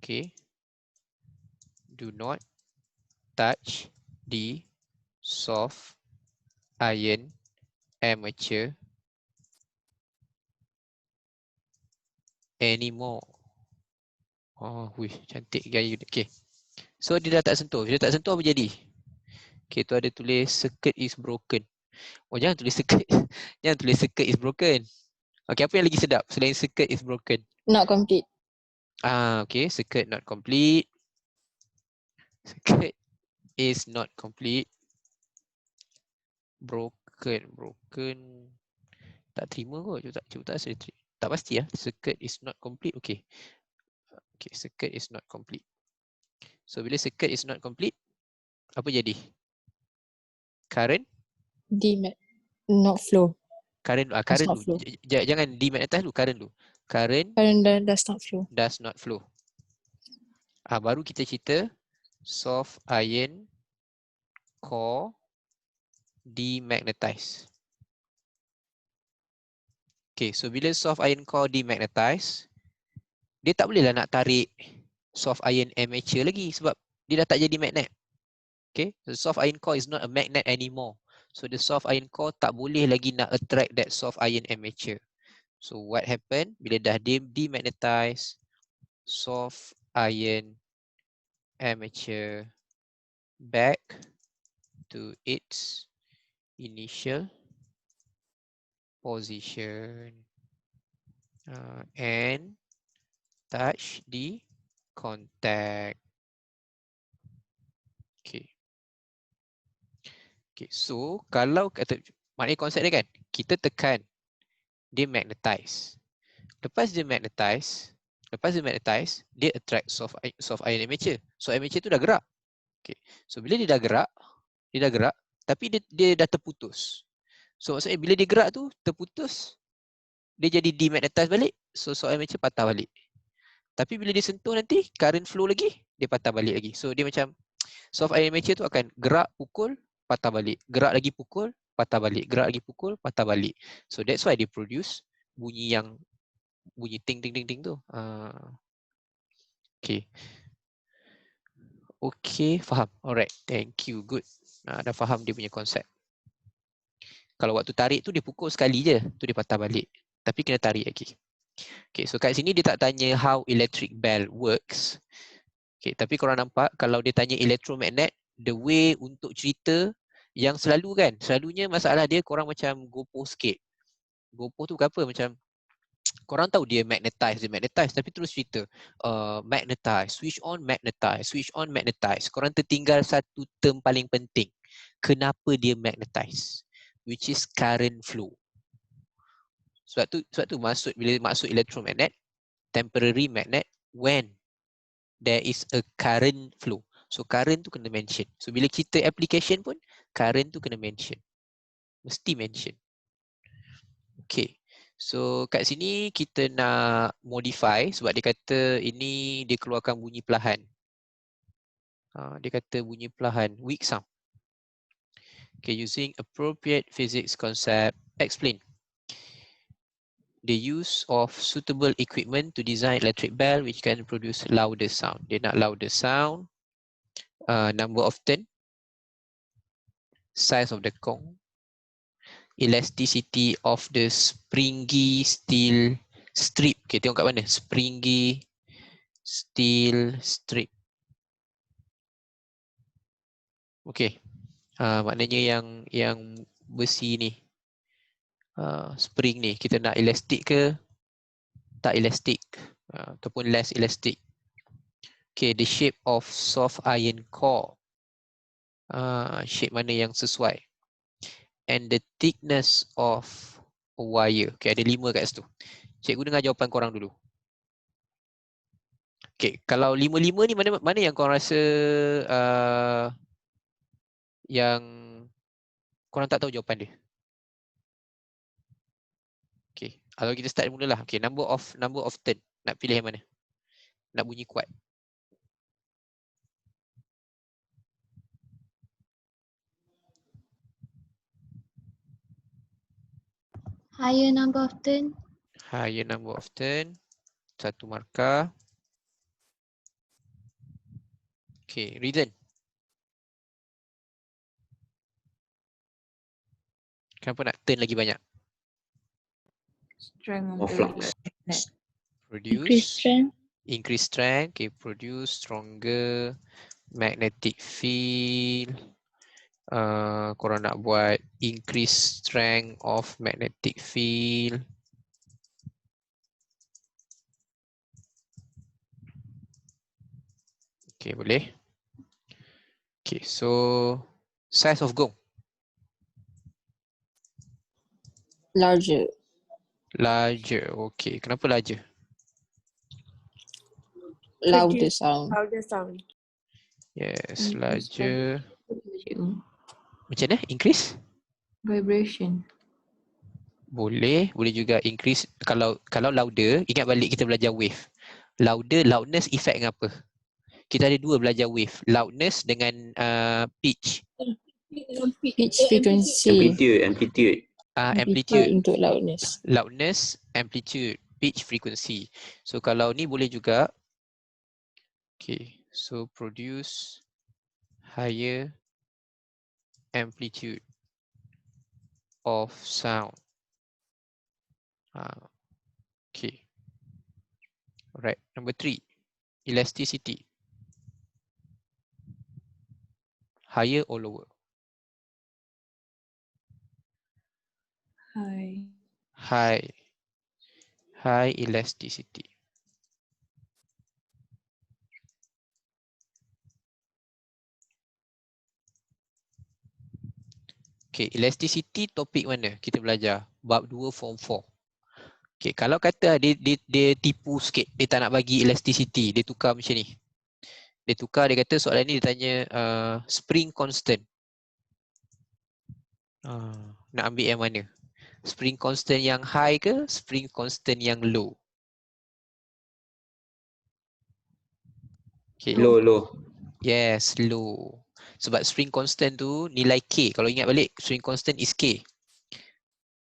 okay, do not touch the soft iron armature anymore. Cantik gaya. Okay. So dia dah tak sentuh. Dia tak sentuh apa jadi? Okay, tu ada tulis circuit is broken. Jangan tulis circuit. Jangan tulis circuit is broken. Okay, apa yang lagi sedap selain circuit is broken? Not complete. Okay, circuit not complete. Circuit is not complete. Broken. Tak terima kot. Cikgu tak rasa terima. Tak pasti lah. Circuit is not complete. Okay. Okay, circuit is not complete. So, bila circuit is not complete, apa jadi? Current? Not flow. Current dulu. Jangan demagnetize dulu. Current dulu. Current does not flow. Does not flow. Baru kita cerita soft iron core demagnetize. Okay, so bila soft iron core demagnetize, dia tak bolehlah nak tarik soft iron armature lagi sebab dia dah tak jadi magnet. Okay, the soft iron core is not a magnet anymore. So the soft iron core tak boleh lagi nak attract that soft iron armature. So what happened? Bila dah demagnetize, soft iron armature back to its initial position and touch the contact. Okay, so kalau kata maknanya konsep dia kan, kita tekan demagnetize. Lepas demagnetize, dia attract soft iron armature. So armature tu dah gerak. Okay. So bila dia dah gerak, tapi dia dah terputus. So maksudnya bila dia gerak tu terputus, dia jadi demagnetize balik. So soft armature patah balik. Tapi bila dia sentuh nanti, current flow lagi, dia patah balik lagi. So dia macam soft iron armature tu akan gerak, pukul, patah balik. Gerak lagi pukul, patah balik. Gerak lagi pukul, patah balik. So that's why they produce bunyi ting ting ting ting tu. Okay. Okay, faham. Alright, thank you. Good. Dah faham dia punya konsep. Kalau waktu tarik tu dia pukul sekali je, tu dia patah balik. Tapi kena tarik lagi. Okay, so kat sini dia tak tanya how electric bell works. Okay, tapi korang nampak kalau dia tanya electromagnet, the way untuk cerita yang selalu kan, selalunya masalah dia korang macam gopoh sikit. Gopoh tu bukan apa, macam Korang tahu dia magnetize, tapi terus cerita magnetize, switch on, magnetize. Korang tertinggal satu term paling penting. Kenapa dia magnetize? Which is current flow. Sebab tu bila maksud electromagnet, temporary magnet when there is a current flow. So current tu kena mention. So bila kita application pun current tu kena mention. Mesti mention. Okay. So kat sini kita nak modify sebab dia kata ini dia keluarkan bunyi perlahan. Dia kata bunyi perlahan, weak sound. Okay, using appropriate physics concept, explain. The use of suitable equipment to design electric bell which can produce louder sound. Dia nak louder sound, number of turn, size of the gong, elasticity of the springy steel strip. Okay, tengok kat mana? Springy steel strip. Okay, maknanya yang besi ni, spring ni, kita nak elastic ke tak elastic, ataupun less elastic. Okay, the shape of soft iron core, shape mana yang sesuai, and the thickness of a wire. Okay, ada 5 kat situ. Cikgu dengar jawapan korang dulu. Okay, kalau 5 ni mana yang korang rasa yang korang tak tahu jawapan dia? Okay, kalau kita start mula lah. Okay, number of turn. Nak pilih yang mana? Nak bunyi kuat. Higher number of turn. Higher number of turn. 1 markah. Okay, reason. Kenapa nak turn lagi banyak? Strength of More the flux. magnet. Produce. Increase strength. Okay, produce stronger magnetic field. Korang nak buat increase strength of magnetic field. Okay, boleh. Okay, so size of gong. Larger. Larger. Okay, kenapa larger? Louder sound. Louder sound. Yes, Increase larger. Cikgu. Macam mana? Increase? Vibration. Boleh juga increase. Kalau louder, ingat balik kita belajar wave. Loudness effect dengan apa? Kita ada 2 belajar wave. Loudness dengan pitch. Pitch frequency. Amplitude. Amplitude. Untuk loudness. Loudness, amplitude, pitch frequency. So kalau ni boleh juga. Okay, so produce higher amplitude of sound. Okay. Alright, number 3. Elasticity. Higher or lower? High. High elasticity. Okay, elasticity topik mana kita belajar? Bab 2 form 4. Okay, kalau kata dia tipu sikit, dia tak nak bagi elasticity, dia tukar macam ni. Dia kata soalan ni dia tanya spring constant. Nak ambil yang mana? Spring constant yang high ke spring constant yang low? Okay. Low. Yes, low. Sebab spring constant tu nilai K. Kalau ingat balik, spring constant is K.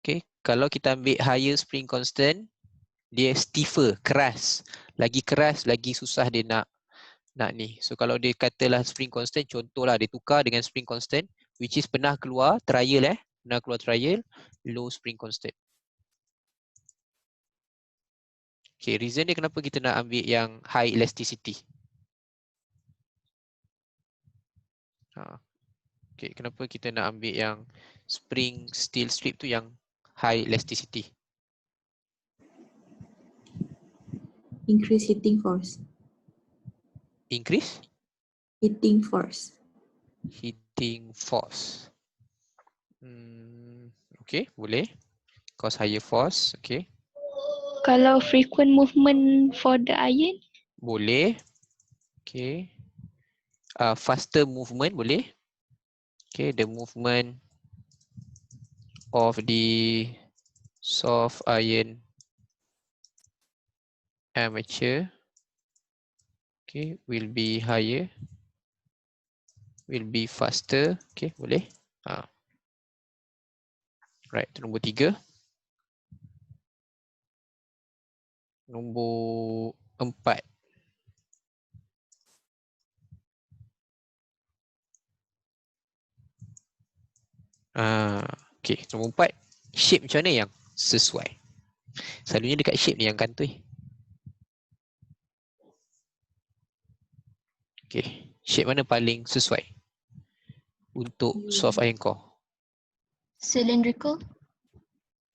Okay. Kalau kita ambil higher spring constant, dia stiffer, keras. Lagi keras, lagi susah dia nak ni. So kalau dia katalah spring constant, contohlah dia tukar dengan spring constant, which is pernah keluar trial low spring constant. Okay, reason dia kenapa kita nak ambil yang high elasticity. Okay, kenapa kita nak ambil yang spring steel strip tu yang high elasticity? Increase heating force. Increase Heating force. heating force. Okay, boleh. Cause higher force, okay. Kalau frequent movement for the iron, Boleh. Okay. Faster movement boleh. Okay, the movement of the soft iron armature, okay, will be higher, will be faster. Okay, boleh. Right, itu nombor 3. Nombor 4. Okay, nombor 4. Shape macam mana yang sesuai? Selalunya dekat shape ni yang kantoi. Okay, shape mana paling sesuai untuk soft iron core? Cylindrical.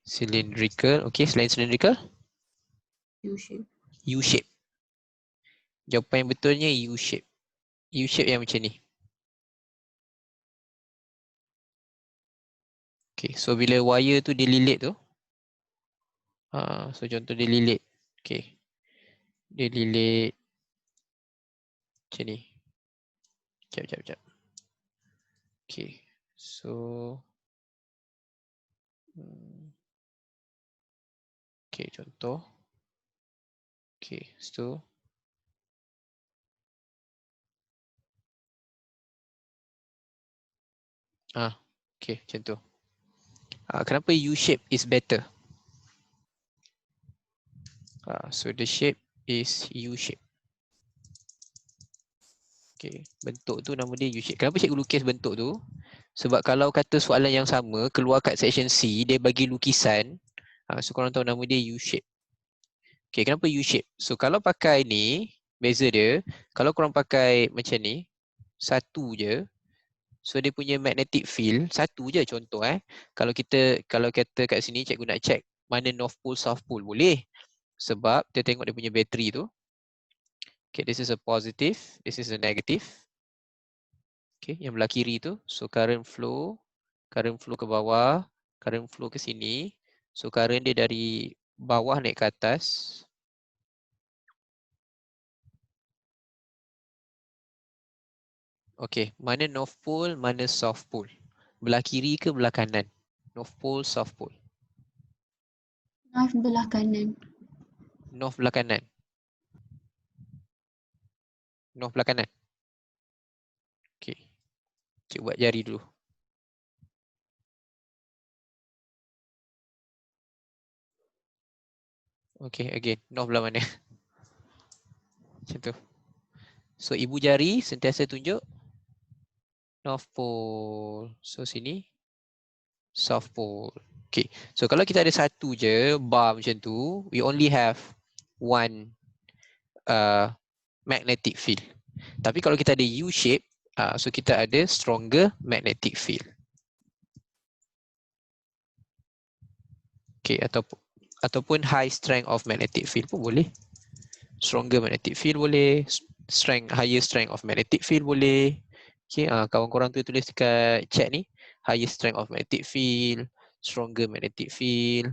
Cylindrical. Okay, selain cylindrical? U-shape. U-shape. Jawapan yang betulnya U-shape. U-shape yang macam ni. Okay, so bila wire tu dililit tu, so contoh dia lilit. Okay, dia lilit macam ni. Sekejap. Okay, so okay, contoh. Okay, so okay, macam tu. Kenapa U-shape is better? So the shape is U-shape. Okay, bentuk tu nama dia U-shape. Kenapa cikgu lukis bentuk tu? Sebab kalau kata soalan yang sama keluar kat section C, dia bagi lukisan. So korang tahu nama dia U-shape. Okay, kenapa U-shape? So kalau pakai ni, beza dia, kalau korang pakai macam ni, satu je, so dia punya magnetic field, satu je contoh Kalau kata kat sini cikgu nak check mana north pole, south pole, boleh. Sebab kita tengok dia punya bateri tu. Okay, this is a positive, this is a negative. Okay, yang belah kiri tu, so current flow ke bawah, current flow ke sini. So current dia dari bawah naik ke atas. Okay, mana north pole, mana south pole? Belah kiri ke belah kanan? North pole, south pole? North belah kanan. North belah kanan. North belah kanan. Okay, cik buat jari dulu. Okay, again, north belah mana? Macam tu. So ibu jari sentiasa tunjuk north pole. So sini south pole. Okay, so kalau kita ada satu je bar macam tu, we only have one magnetic field. Tapi kalau kita ada U-shape, so kita ada stronger magnetic field. Okay, ataupun high strength of magnetic field pun boleh. Stronger magnetic field boleh, higher strength of magnetic field boleh. Okay, kawan korang tu tulis dekat chat ni, higher strength of magnetic field, stronger magnetic field.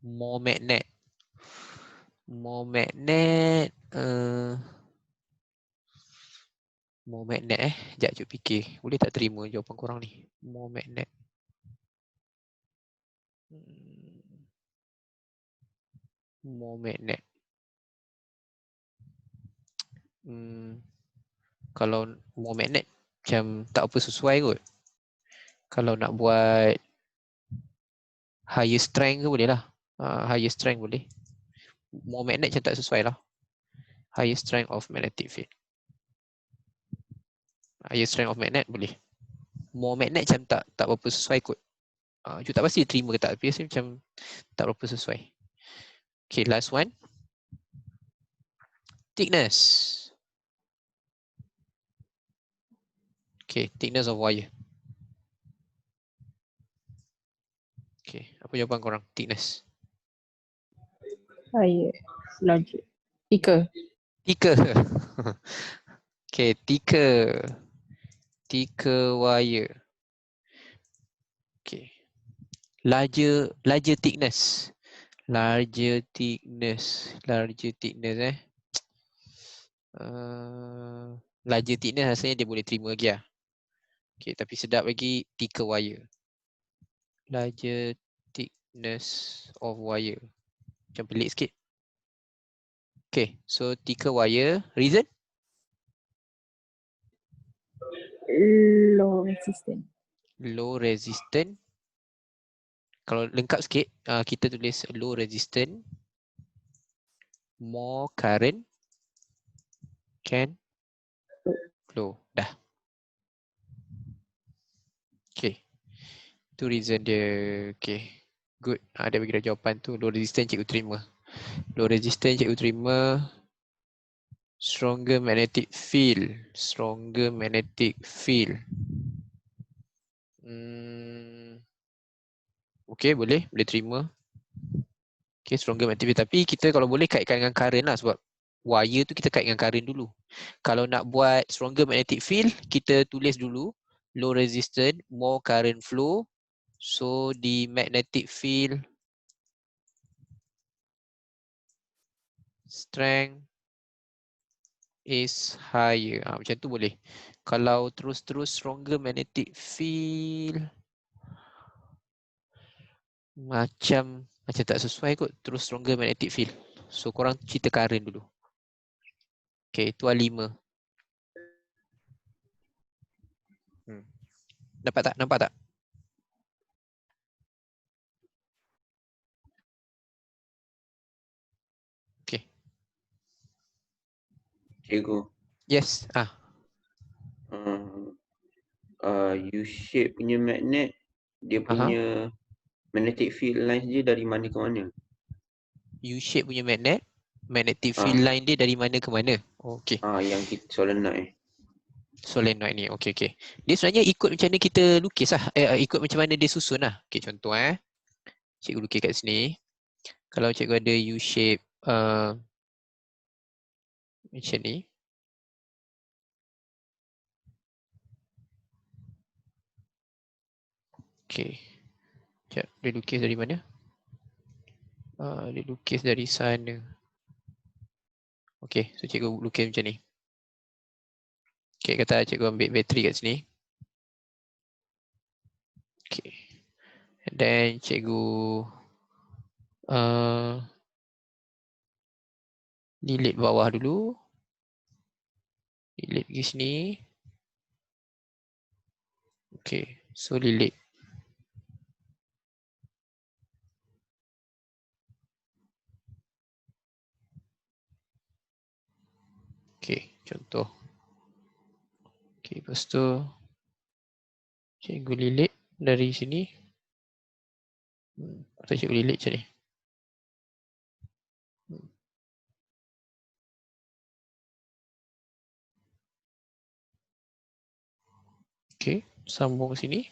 More magnet. More magnet. More magnet Sekejap cuk fikir. Boleh tak terima jawapan korang ni? More magnet. More magnet. Kalau more magnet macam tak apa sesuai kot. Kalau nak buat higher strength ke boleh lah. Higher strength boleh. More magnet macam tak sesuai lah. Higher strength of magnetic field. Higher strength of magnet boleh. More magnet macam tak berapa sesuai kot. Cuma tak pasti terima ke tak. Tapi rasa macam tak berapa sesuai. Okay, last one. Thickness. Okay, thickness of wire. Okay, apa jawapan korang? Thickness. Higher. Larger. Thicker. Thicker. Okay, thicker. Thicker wire. Okay. Larger thickness. Larger thickness larger thickness rasanya dia boleh terima lagi lah. Okay, tapi sedap lagi thicker wire. Larger thickness of wire. Macam pelik sikit. Okay, so thicker wire. Reason? Low resistant. Low resistant. Kalau lengkap sikit, kita tulis low resistant, more current can flow. Dah. Okay. Itu reason dia. Okay. Good. Dia bagi dah jawapan tu. Low resistant cikgu terima. Low resistant cikgu terima. Stronger magnetic field. Stronger magnetic field. Okay, boleh terima. Okay, stronger magnetic field. Tapi kita kalau boleh kaitkan dengan current lah, sebab wire tu kita kait dengan current dulu. Kalau nak buat stronger magnetic field, kita tulis dulu low resistance, more current flow. So the magnetic field strength is higher. Macam tu boleh. Kalau terus-terus stronger magnetic field, macam tak sesuai kot. Terus stronger magnetic field. So korang cerita current dulu. Okay, tu A5. Nampak tak? Okay. Cikgu. Yes. U-shape punya magnet, dia punya magnetic field lines dia dari mana ke mana? U-shape punya magnetic field line dia dari mana ke mana? Okay. Yang kita solenoid. Solenoid ni. Okay. Dia sebenarnya ikut macam mana kita lukis lah. Ikut macam mana dia susun lah. Okay, contoh cikgu lukis kat sini. Kalau cikgu ada U-shape macam ni. Okay. Sekejap, dia lukis dari mana? Dia lukis dari sana. Okay, so cikgu lukis macam ni. Okay, kata cikgu ambil bateri kat sini. Okay. And then cikgu lilit bawah dulu. Lilit pergi sini. Okay, so lilit. Okay, contoh. Okay, lepas tu cikgu lilit dari sini. Atau cikgu lilit macam ni. Okay, sambung sini.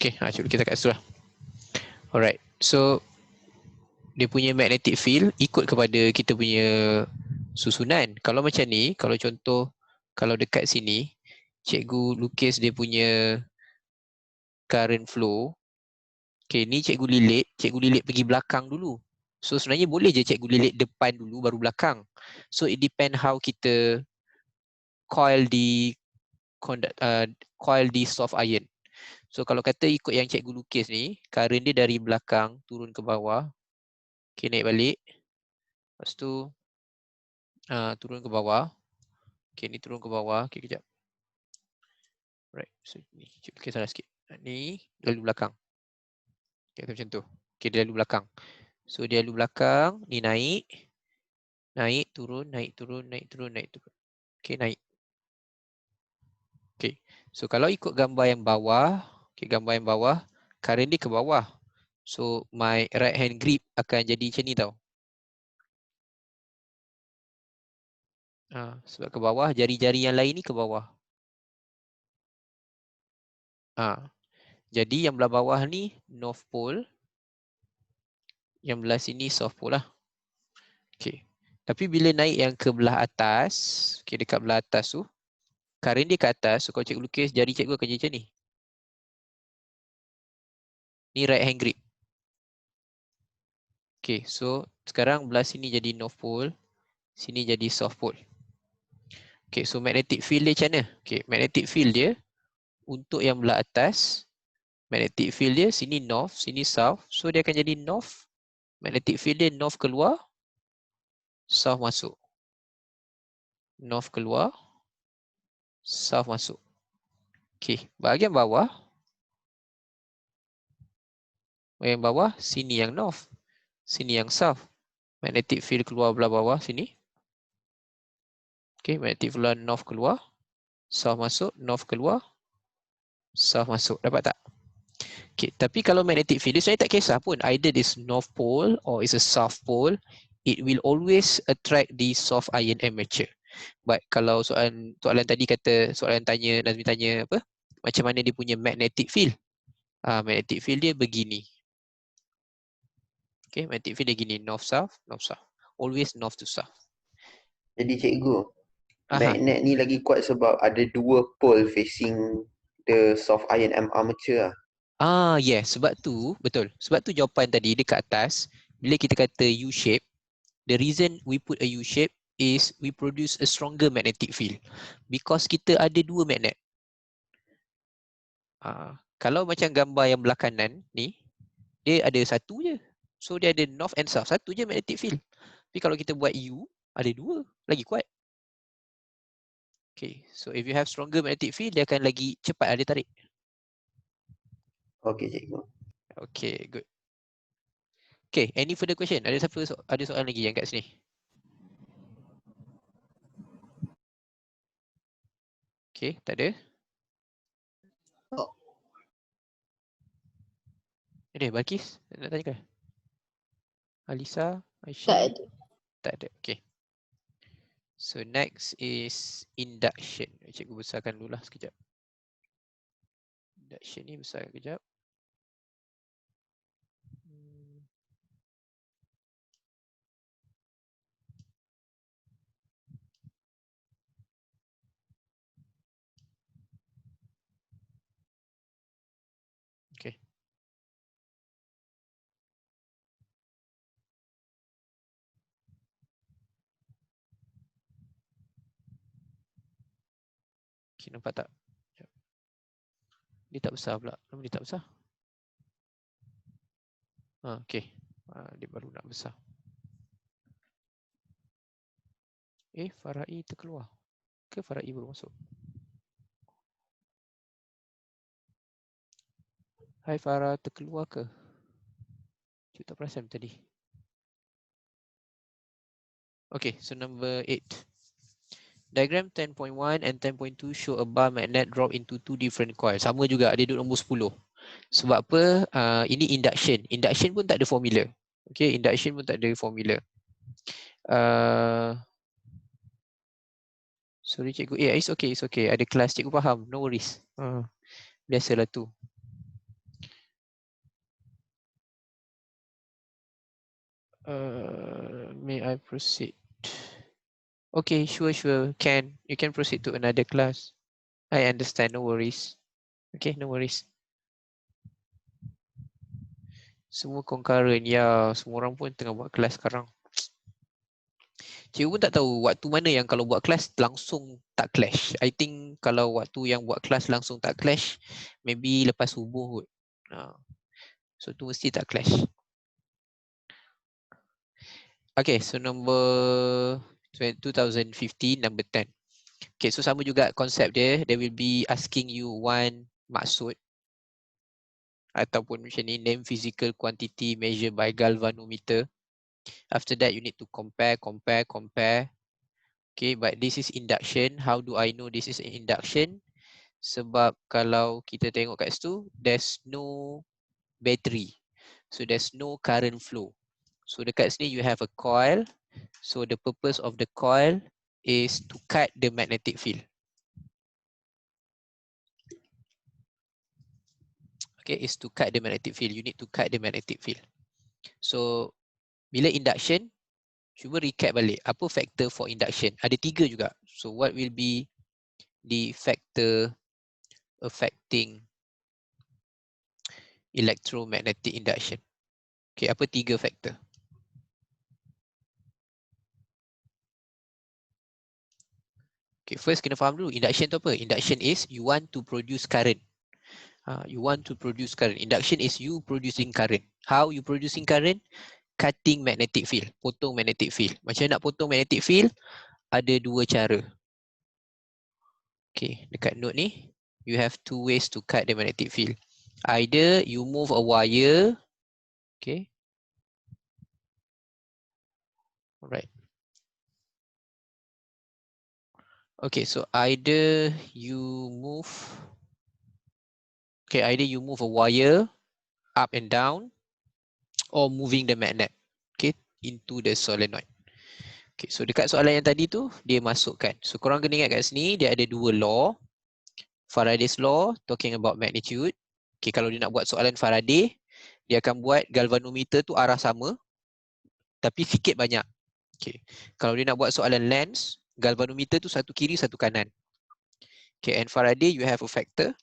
Okay, cikgu kita kat situ lah. Alright, so dia punya magnetic field ikut kepada kita punya susunan. Kalau macam ni, kalau contoh, kalau dekat sini, cikgu lukis dia punya current flow. Okay, ni cikgu lilit pergi belakang dulu. So sebenarnya boleh je cikgu lilit depan dulu baru belakang. So it depend how kita coil the soft iron. So kalau kata ikut yang cikgu lukis ni, current dia dari belakang turun ke bawah. Okay, naik balik. Lepas tu turun ke bawah. Okay, ni turun ke bawah. Okay, kejap. Right, so ni cikgu lukis salah sikit. Ni lalu belakang. Okay, macam tu. Okay, dia lalu belakang. So dia lalu belakang, ni naik. Naik, turun, naik, turun, naik, turun, naik, turun. Okay, naik. Okay. So kalau ikut gambar yang bawah, okay, gambar yang bawah, current dia ke bawah. So my right hand grip akan jadi macam ni tau. Sebab ke bawah, jari-jari yang lain ni ke bawah. Jadi yang belah bawah ni North Pole. Yang belah sini South Pole lah. Okay. Tapi bila naik yang ke belah atas, okay, dekat belah atas tu, current dia ke atas. So kalau cikgu lukis, jari cikgu akan jadi macam ni. Ni right hand grip. Okay, so sekarang belah sini jadi North Pole. Sini jadi South Pole. Okay, so magnetic field dia macam mana? Okay, magnetic field dia untuk yang belah atas, magnetic field dia sini North, sini South. So dia akan jadi North. Magnetic field dia North keluar, South masuk. North keluar, South masuk. Okay, bahagian bawah. Bahagian bawah, sini yang North. Sini yang South. Magnetic field keluar belah bawah sini. Okay, magnetic field North keluar, South masuk, North keluar, South masuk. Dapat tak? Okay, tapi kalau magnetic field, dia sebenarnya tak kisah pun. Either this North Pole or is a South Pole, it will always attract the soft iron armature. But kalau soalan tadi kata, Nazmi tanya apa? Macam mana dia punya magnetic field? Magnetic field dia begini. Okay, magnetic field dia gini. North-South, North-South. Always North to South. Jadi cikgu, magnet ni lagi kuat sebab ada dua pole facing the soft iron armature lah. Yes, sebab tu, betul. Sebab tu jawapan tadi dekat atas, bila kita kata U-shape, the reason we put a U-shape is we produce a stronger magnetic field. Because kita ada dua magnet. Kalau macam gambar yang belah kanan ni, dia ada satu je. So dia ada north and south, satu je magnetic field. Tapi kalau kita buat U, ada dua, lagi kuat. Okay, so if you have stronger magnetic field, dia akan lagi cepat dia tarik. Okay, cikgu. Okay, good. Okay, any further question? Ada siapa ada soalan lagi yang kat sini? Okay, tak ada? Ada, Balkis? Nak tanya ke? Alisa? Aisyah? Tak ada. Tak ada, okay. So next is induction. Cikgu besarkan dulu lah sekejap. Induction ni besarkan sekejap. Okay. Okay, nampak tak? Dia tak besar pula. Kenapa dia tak besar? Okay. Dia baru nak besar. Farai terkeluar. Ke Farai baru masuk? Hai Farah, terkeluar ke? Cik tak perasan tadi. Okay, so number 8. Diagram 10.1 and 10.2 show a bar magnet drop into two different coils. Sama juga, dia duduk nombor 10. Sebab apa? Ini induction. Induction pun tak ada formula. Okay, induction pun tak ada formula. Sorry cikgu. It's okay, it's okay. Ada kelas, cikgu faham. No worries. Biasalah tu. May I proceed? Okay, sure. Can. You can proceed to another class. I understand, no worries. Okay, no worries. Semua concurrent, ya. Semua orang pun tengah buat kelas sekarang. Cikgu pun tak tahu waktu mana yang kalau buat kelas langsung tak clash. I think kalau waktu yang buat kelas langsung tak clash, maybe lepas subuh kot. So tu mesti tak clash. Okay, so number 2015, number 10. Okay, so sama juga konsep dia. They will be asking you one maksud ataupun macam ni, name physical quantity measured by galvanometer. After that, you need to compare. Okay, but this is induction. How do I know this is an induction? Sebab kalau kita tengok kat situ, there's no battery. So there's no current flow. So dekat sini you have a coil. So the purpose of the coil is to cut the magnetic field. Okay, is to cut the magnetic field. You need to cut the magnetic field. So bila induction, cuba recap balik. Apa factor for induction? Ada 3 juga. So what will be the factor affecting electromagnetic induction? Okay, apa 3 factor? Okay, first kena faham dulu induction tu apa? Induction is you want to produce current. You want to produce current. Induction is you producing current. How you producing current? Cutting magnetic field. Potong magnetic field. Macam nak potong magnetic field? Ada 2 cara. Okay, dekat note ni, you have 2 ways to cut the magnetic field. Either you move a wire. Okay. Alright. Okay, so either you move a wire up and down or moving the magnet, okay, into the solenoid. Okay, so dekat soalan yang tadi tu dia masukkan. So korang kena ingat kat sini dia ada 2 law. Faraday's law talking about magnitude. Okay, kalau dia nak buat soalan Faraday, dia akan buat galvanometer tu arah sama tapi sikit banyak. Okay. Kalau dia nak buat soalan Lenz, galvanometer tu satu kiri satu kanan. Okay, and Faraday you have a factor.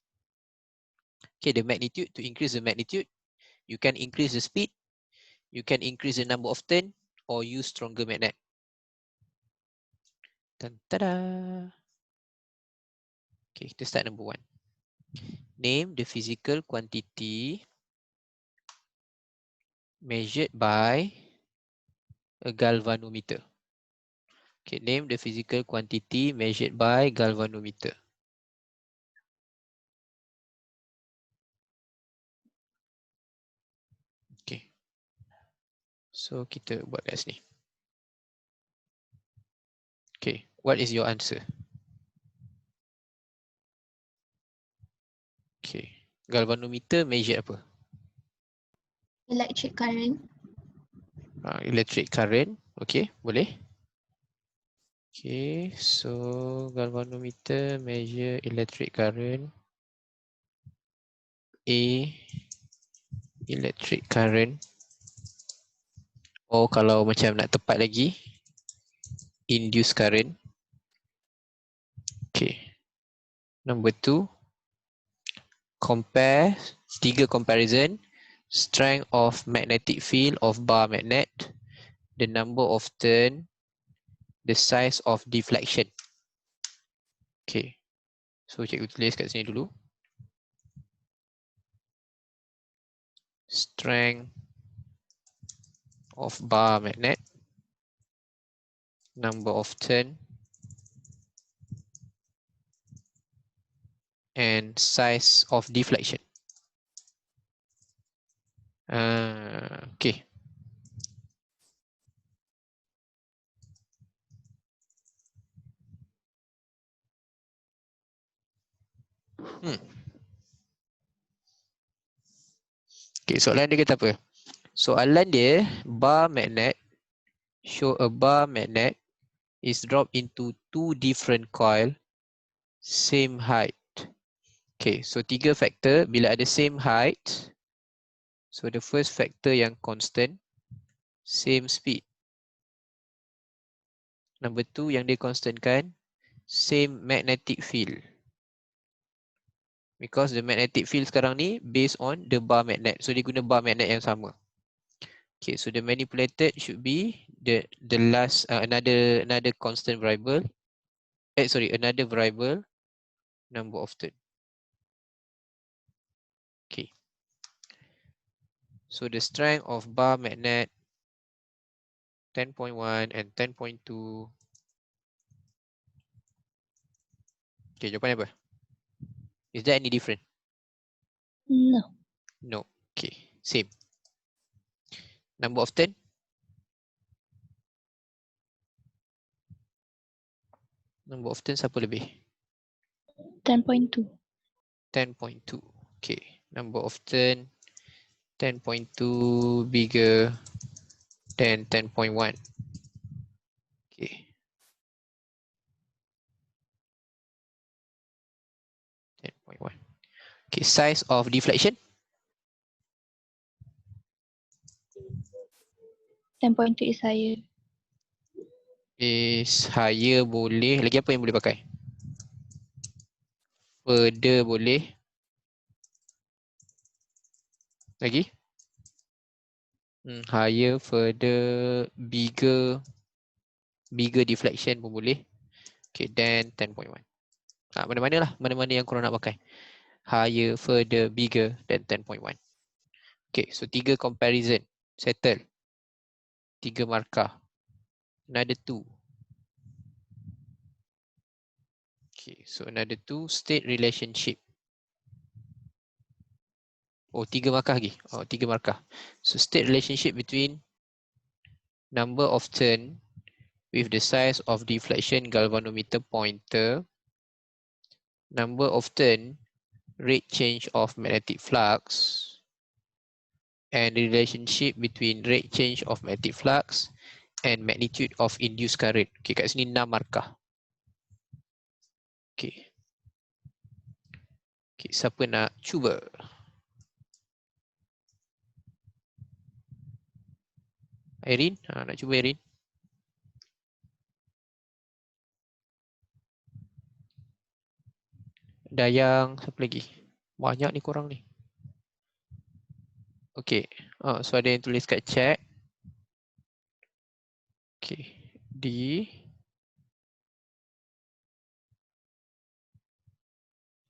Okay, the magnitude, to increase the magnitude, you can increase the speed, you can increase the number of turn, or use stronger magnet. Ta-da! Okay, kita start number 1. Name the physical quantity measured by a galvanometer. Okay, name the physical quantity measured by galvanometer. Okay. So kita buat kat sini. Okay, what is your answer? Okay, galvanometer measure apa? Electric current. Electric current. Okay, boleh. Okay, so galvanometer measure electric current. A, electric current. Oh, kalau macam nak tepat lagi, induced current. Okay. Number 2, compare, 3 comparison, strength of magnetic field of bar magnet, the number of turn, the size of deflection. Okay. So cikgu tulis kat sini dulu. Strength of bar magnet, number of turn, and size of deflection. Okay. Okay, soalan dia kata apa? Soalan dia, bar magnet, show a bar magnet is dropped into 2 different coil, same height. Okay, so 3 factor, bila ada same height, so the first factor yang constant, same speed. Number 2 yang dia constantkan, same magnetic field. Because the magnetic field sekarang ni based on the bar magnet. So dia guna bar magnet yang sama. Okay, so the manipulated should be the last another constant variable. Another variable, number of turn. Okay. So the strength of bar magnet 10.1 and 10.2. Okay, jawapan apa? Is there any different? No. No. Okay, same. Number of turn? Number of turn siapa lebih? 10.2. 10.2. Okay, number of turn 10.2 bigger than 10.1. Okay. 10.1. Okay, size of deflection 10.2 is higher. is higher boleh. Lagi apa yang boleh pakai? Further boleh. Lagi? Higher, further, bigger deflection pun boleh. Okay, then 10.1. Mana-mana lah, mana-mana yang korang nak pakai. Higher, further, bigger, then 10.1. Okay, so 3 comparison. Settle. 3 markah. Another 2. Okay, so another 2 state relationship. Oh, 3 markah lagi. Oh, 3 markah. So state relationship between number of turn with the size of deflection galvanometer pointer, number of turn, rate change of magnetic flux, and the relationship between rate change of magnetic flux and magnitude of induced current. Okay, kat sini 6 markah. Okay. Okay, siapa nak cuba? Irene? Nak cuba Irene? Dayang, siapa lagi? Banyak ni korang ni. Okay, so ada yang tulis kat chat. Okay,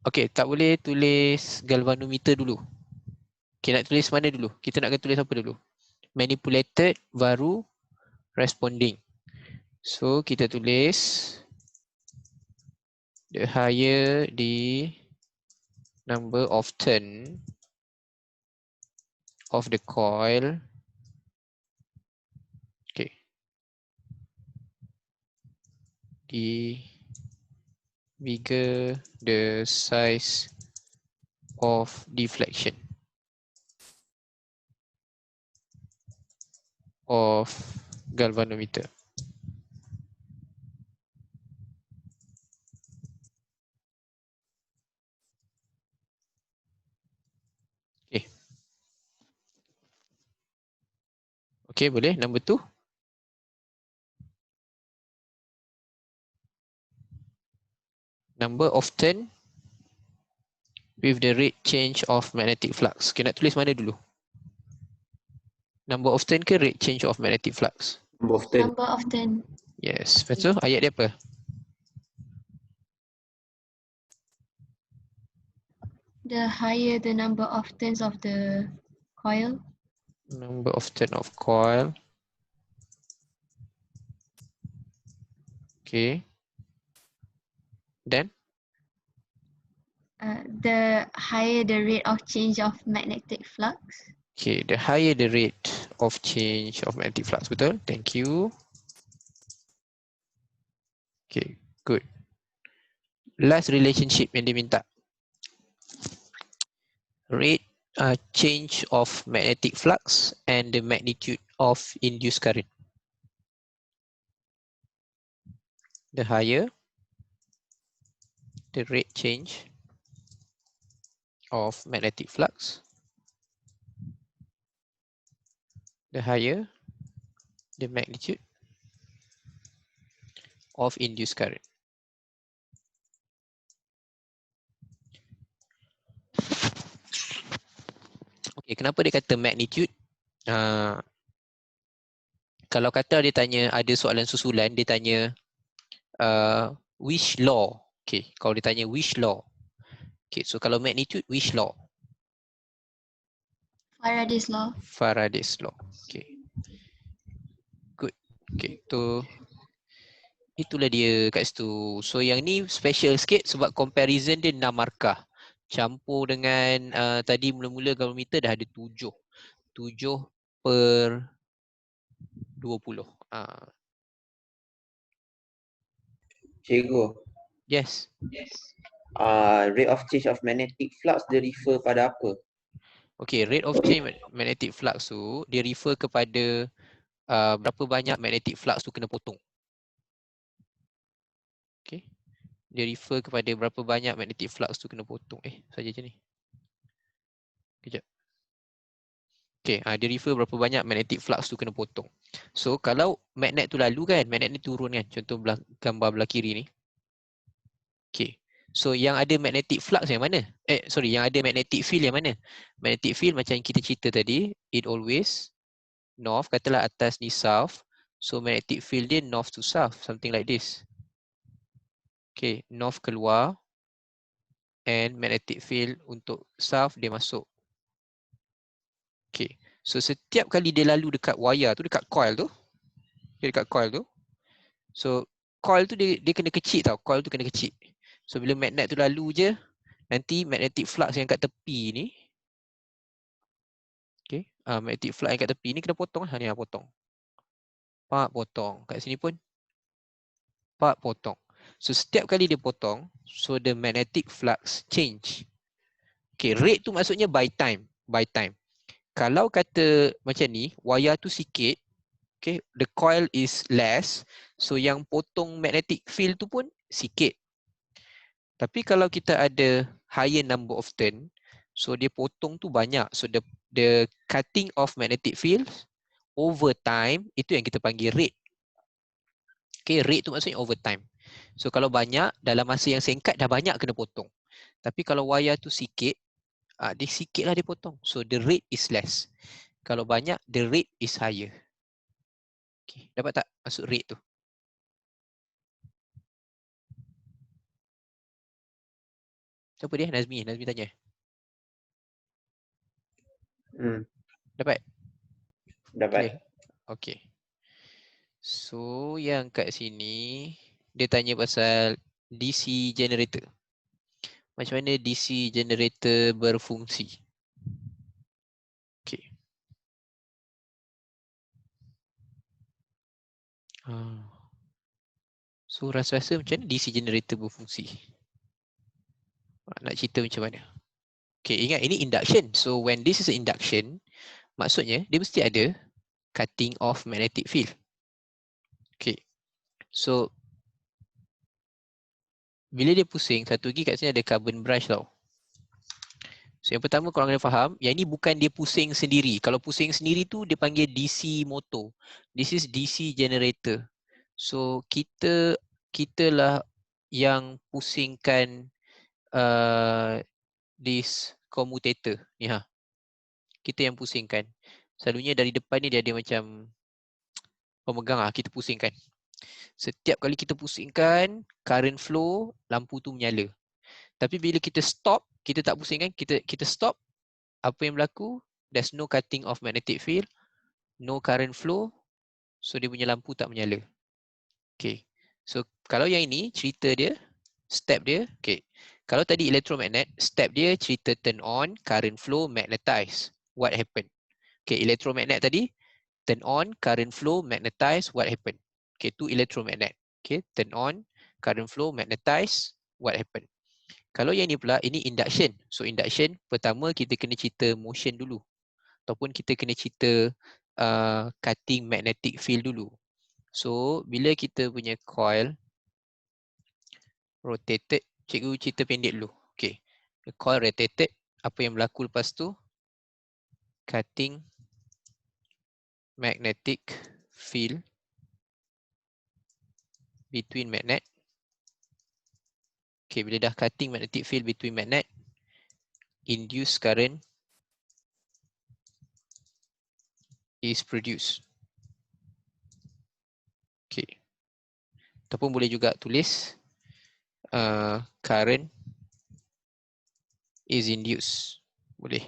okay, tak boleh tulis galvanometer dulu. Okay, nak tulis mana dulu? Kita nak tulis apa dulu? Manipulated baru responding. So kita tulis the higher the number of turn of the coil. Okay. The bigger the size of deflection of galvanometer. Okay. Okay, boleh. Number 2. Number of turn with the rate change of magnetic flux. Okay, nak tulis mana dulu? Number of turn ke rate change of magnetic flux? Number of turn. Number of turn. Yes, lepas tu ayat dia apa? The higher the number of turns of the coil. Number of turn of coil. Okay. Then? The higher the rate of change of magnetic flux. Okay, the higher the rate of change of magnetic flux. Betul? Thank you. Okay, good. Last relationship yang dia minta. Rate change of magnetic flux and the magnitude of induced current. The higher the rate change of magnetic flux, the higher the magnitude of induced current. Okay, kenapa dia kata magnitude? Kalau kata dia tanya ada soalan susulan, dia tanya which law? Okay, kalau dia tanya which law? Okay, so kalau magnitude, which law? Faraday's law. Faraday's law. Okay. Good. Okay, itulah dia kat situ. So yang ni special sikit sebab comparison dia 6 markah. Campur dengan tadi mula-mula galvanometer dah ada 7. 7/20. Cikgu. Yes. Rate of change of magnetic flux dia refer pada apa? Okay, rate of change magnetic flux tu dia refer kepada berapa banyak magnetic flux tu kena potong. Okay, dia refer kepada berapa banyak magnetic flux tu kena potong. Saja je ni. Kejap. Okay, dia refer berapa banyak magnetic flux tu kena potong. So kalau magnet tu lalu kan, magnet ni turun kan. Contoh gambar belah kiri ni. Okay. So yang ada magnetic flux yang mana? Yang ada magnetic field yang mana? Magnetic field macam yang kita cerita tadi, it always north, katalah atas ni south. So magnetic field dia north to south, something like this. Okay, north keluar and magnetic field untuk south dia masuk. Okay, so setiap kali dia lalu dekat wire tu, dekat coil tu, dekat coil tu, so coil tu dia kena kecil tau, coil tu kena kecil. So bila magnet tu lalu je, nanti magnetic flux yang kat tepi ni, okay, magnetic flux yang kat tepi ni kena potong lah, ni lah potong. Pak potong, kat sini pun pak potong. So setiap kali dia potong, so the magnetic flux change. Okay, rate tu maksudnya by time, by time. Kalau kata macam ni, wire tu sikit, okay, the coil is less, so yang potong magnetic field tu pun sikit. Tapi kalau kita ada higher number of turn, so dia potong tu banyak. So the cutting of magnetic field over time, itu yang kita panggil rate. Okay, rate tu maksudnya over time. So kalau banyak, dalam masa yang singkat dah banyak kena potong. Tapi kalau wire tu sikit, dia sikit lah dia potong. So the rate is less. Kalau banyak, the rate is higher. Okay, dapat tak masuk rate tu? Siapa dia? Nazmi tanya. Dapat? Dapat. Okay. So yang kat sini dia tanya pasal DC generator. Macam mana DC generator berfungsi? Okay. So rasa-rasa macam mana DC generator berfungsi? Nak cerita macam mana? Okay, ingat ini induction. So when this is an induction, maksudnya dia mesti ada cutting of magnetic field. Okay. So bila dia pusing, satu lagi kat sini ada carbon brush tau. So yang pertama korang kena faham, yang ni bukan dia pusing sendiri. Kalau pusing sendiri tu dia panggil DC motor. This is DC generator. So kita lah yang pusingkan this commutator ni ha. Kita yang pusingkan. Selalunya dari depan ni dia ada macam pemegang lah, kita pusingkan. Setiap kali kita pusingkan, current flow, lampu tu menyala. Tapi bila kita stop, kita tak pusingkan, kita stop, apa yang berlaku? There's no cutting of magnetic field, no current flow, so dia punya lampu tak menyala. Okay. So kalau yang ini, cerita dia, step dia, okay. Kalau tadi electromagnet, step dia cerita turn on, current flow, magnetize. What happened? Okay, electromagnet tadi, turn on, current flow, magnetize, what happened? Okay, tu electromagnet. Okay, turn on, current flow, magnetize, what happened? Kalau yang ni pula, ini induction. So induction, pertama kita kena cerita motion dulu. Ataupun kita kena cerita cutting magnetic field dulu. So, bila kita punya coil rotated, cikgu cerita pendek dulu. Okay, the coil rotated, apa yang berlaku lepas tu? Cutting magnetic field between magnet. Okay, bila dah cutting magnetic field between magnet, induced current is produced. Okay. Ataupun boleh juga tulis current is induced. Boleh.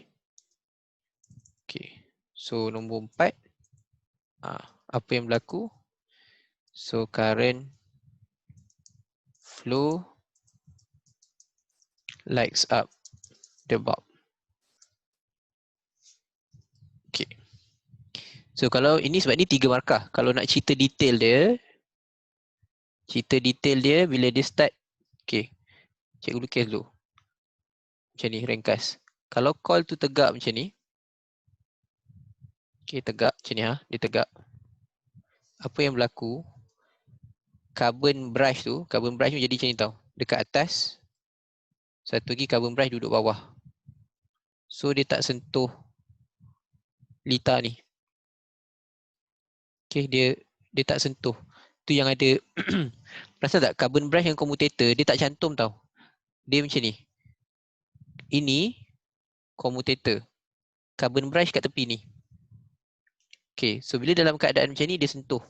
Okay. So nombor 4. Apa yang berlaku? So current flow lights up the bulb. Okay. So kalau ini sebab ni 3 markah. Kalau nak cerita detail dia bila dia start, okay, Cikgu lukis dulu. Macam ni, ringkas. Kalau coil tu tegak macam ni. Okay, tegak macam ni. Dia tegak. Apa yang berlaku, carbon brush tu jadi macam ni tau. Dekat atas. Satu lagi carbon brush duduk bawah. So, dia tak sentuh litar ni. Okay, dia tak sentuh. Tu yang ada, perasan tak carbon brush yang commutator, dia tak cantum tau. Dia macam ni. Ini commutator. Carbon brush kat tepi ni. Okay, so bila dalam keadaan macam ni, dia sentuh.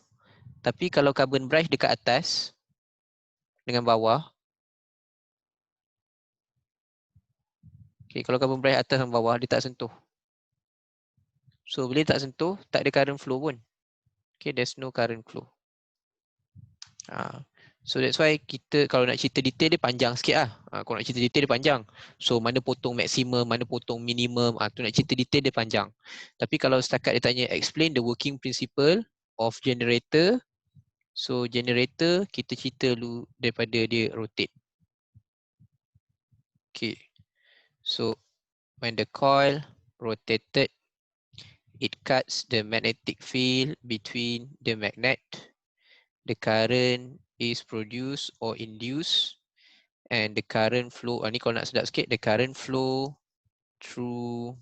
Tapi kalau carbon brush dekat atas dengan bawah. Okay, kalau carbon brush atas dan bawah, dia tak sentuh. So, bila tak sentuh, tak ada current flow pun. Okay, there's no current flow. So, that's why kita kalau nak cerita detail, dia panjang sikit lah. Kalau nak cerita detail, dia panjang. So, mana potong maksimum, mana potong minimum. Tu nak cerita detail, dia panjang. Tapi kalau setakat dia tanya, explain the working principle of generator. So, generator, kita cerita dulu daripada dia rotate. Okay. So, when the coil rotated, it cuts the magnetic field between the magnet. The current is produced or induced. And the current flow, ni kalau nak sedap sikit, the current flow through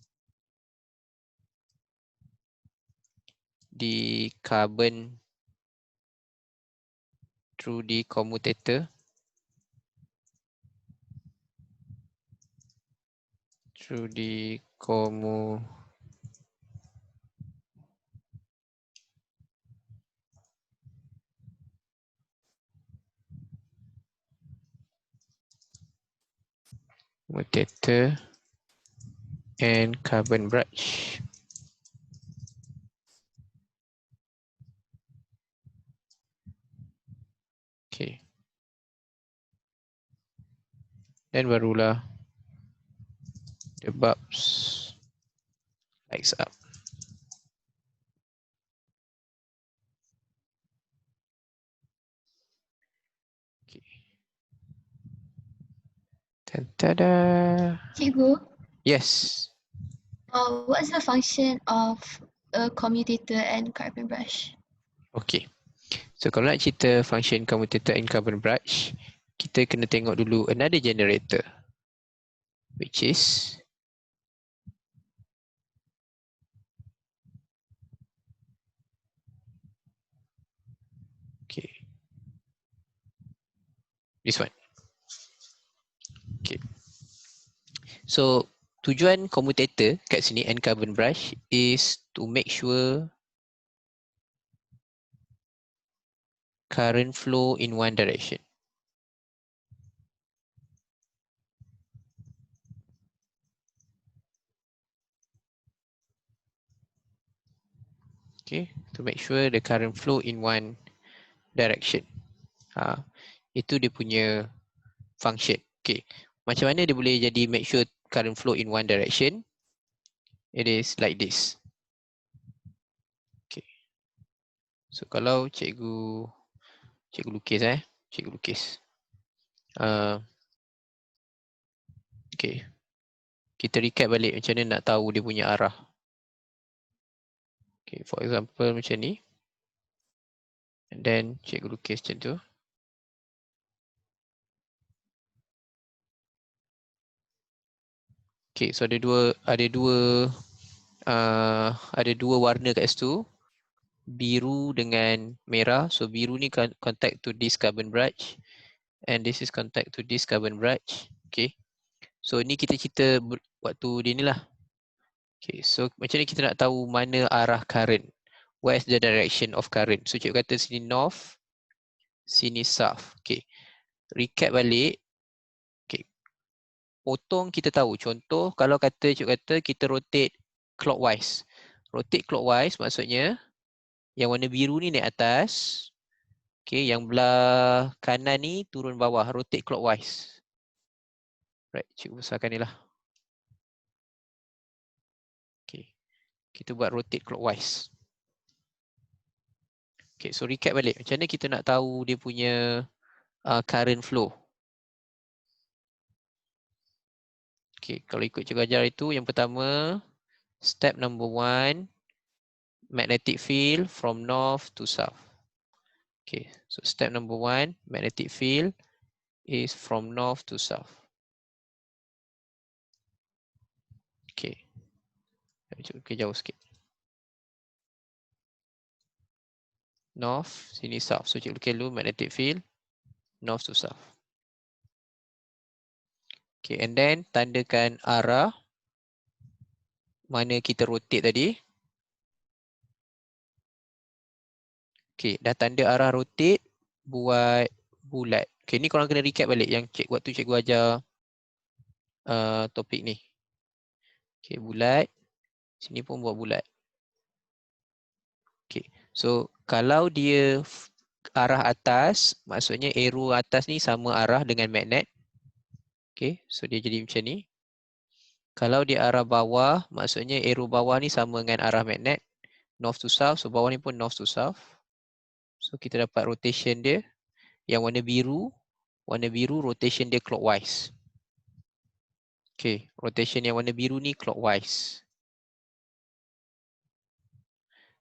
the carbon, through the commutator. Through the commutator. And carbon brush. Okay. Dan barulah the bulbs lights up. Okay. Ta-da. Cikgu, Yes. what's the function of a commutator and carbon brush? Okay. So kalau nak cerita function commutator and carbon brush, kita kena tengok dulu another generator, which is okay, this one. Okay. So tujuan commutator kat sini and carbon brush is to make sure current flow in one direction. Okay, to make sure the current flow in one direction. Itu dia punya function. Okay, macam mana dia boleh jadi make sure current flow in one direction? It is like this. Okay. So kalau cikgu lukis cikgu lukis. Okay. Kita recap balik macam mana nak tahu dia punya arah. Okay, for example macam ni. And then cikgu lukis macam tu. Okay, so ada dua warna kat situ. Biru dengan merah. So biru ni contact to this carbon brush. And this is contact to this carbon brush. Okay. So ni kita cerita waktu dia ni lah. Okay, so macam ni kita nak tahu mana arah current. Where is the direction of current? So cikgu kata sini north, sini south. Okay. Recap balik. Okay. Potong kita tahu. Contoh kalau cikgu kata kita rotate clockwise. Rotate clockwise maksudnya yang warna biru ni naik atas. Okay, yang belah kanan ni turun bawah. Rotate clockwise. Right, cikgu besarkan ni lah. Okay. Kita buat rotate clockwise. Okay, so recap balik. Macam mana kita nak tahu dia punya current flow? Okay, kalau ikut cikgu ajar itu, yang pertama, step number 1, magnetic field from north to south. Okay, so step number 1, magnetic field is from north to south. Okay, okay, jauh sikit. North, sini south. So cikgu lukis dulu magnetic field, north to south. Okay, and then tandakan arah mana kita rotate tadi. Okay, dah tanda arah rotate, buat bulat. Okay, ni korang kena recap balik yang waktu cikgu ajar topik ni. Okay, bulat. Sini pun buat bulat. Okay, so kalau dia arah atas, maksudnya arrow atas ni sama arah dengan magnet. Okay, so dia jadi macam ni. Kalau dia arah bawah, maksudnya arrow bawah ni sama dengan arah magnet. North to south, so bawah ni pun north to south. So kita dapat rotation dia. Yang warna biru rotation dia clockwise. Okay, rotation yang warna biru ni clockwise.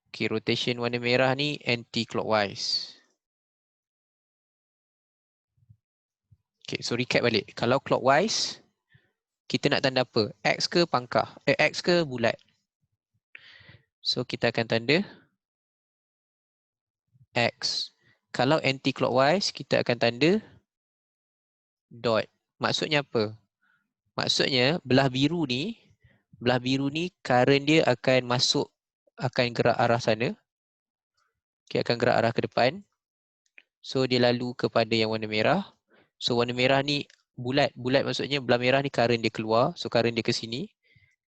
Okay, rotation warna merah ni anti-clockwise. Okay, so recap balik. Kalau clockwise, kita nak tanda apa? X ke pangkah? X ke bulat? So kita akan tanda X. Kalau anti-clockwise, kita akan tanda dot. Maksudnya apa? Maksudnya belah biru ni current dia akan masuk, akan gerak arah sana. Okay, akan gerak arah ke depan. So dia lalu kepada yang warna merah. So warna merah ni bulat. Bulat maksudnya belah merah ni current dia keluar. So current dia ke sini.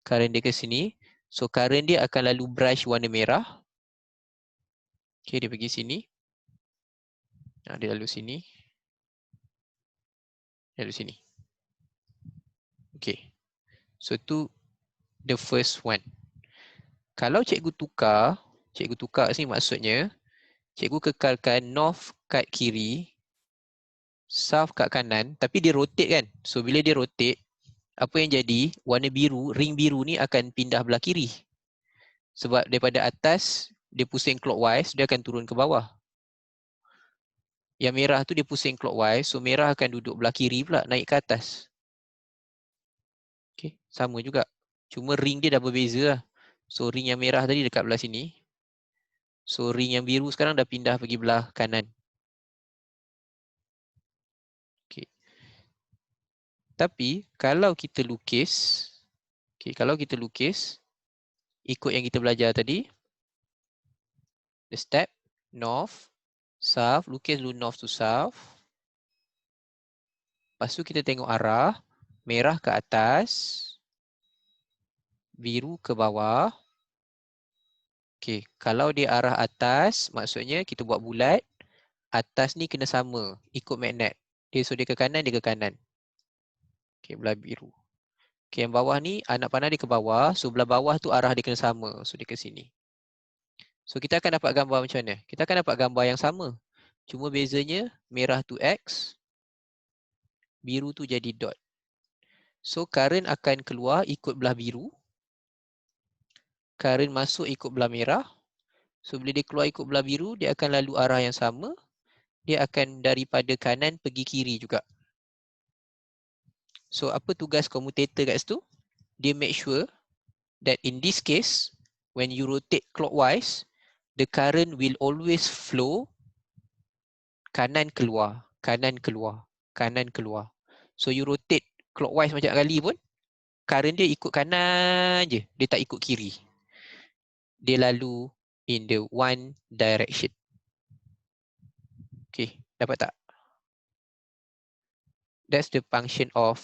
Current dia ke sini. So current dia akan lalu brush warna merah. Okay, dia pergi sini. Dia lalu sini. Dia lalu sini. Okay. So tu the first one. Kalau cikgu tukar sini maksudnya cikgu kekalkan north kat kiri, south kat kanan, tapi dia rotate kan. So bila dia rotate, apa yang jadi? Warna biru, ring biru ni akan pindah belah kiri. Sebab daripada atas dia pusing clockwise, dia akan turun ke bawah. Yang merah tu dia pusing clockwise, so merah akan duduk belah kiri pula, naik ke atas. Okay, sama juga. Cuma ring dia dah berbeza lah. So ring yang merah tadi dekat belah sini. So ring yang biru sekarang dah pindah pergi belah kanan. Okay. Tapi kalau kita lukis, ikut yang kita belajar tadi, the step north, south, lukis dulu north to south. Lepas tu kita tengok arah, merah ke atas, biru ke bawah. Okey, kalau dia arah atas, maksudnya kita buat bulat, atas ni kena sama, ikut magnet. So dia ke kanan, dia ke kanan. Okey, belah biru. Okey, yang bawah ni, anak panah dia ke bawah, so belah bawah tu arah dia kena sama, so dia ke sini. So kita akan dapat gambar macam mana? Kita akan dapat gambar yang sama. Cuma bezanya, merah tu X, biru tu jadi dot. So current akan keluar ikut belah biru. Current masuk ikut belah merah. So bila dia keluar ikut belah biru, dia akan lalu arah yang sama. Dia akan daripada kanan pergi kiri juga. So apa tugas commutator kat situ? Dia make sure that in this case, when you rotate clockwise, the current will always flow kanan keluar, kanan keluar, kanan keluar. So you rotate clockwise macam kali pun, current dia ikut kanan je, dia tak ikut kiri. Dia lalu in the one direction. Okay, dapat tak? That's the function of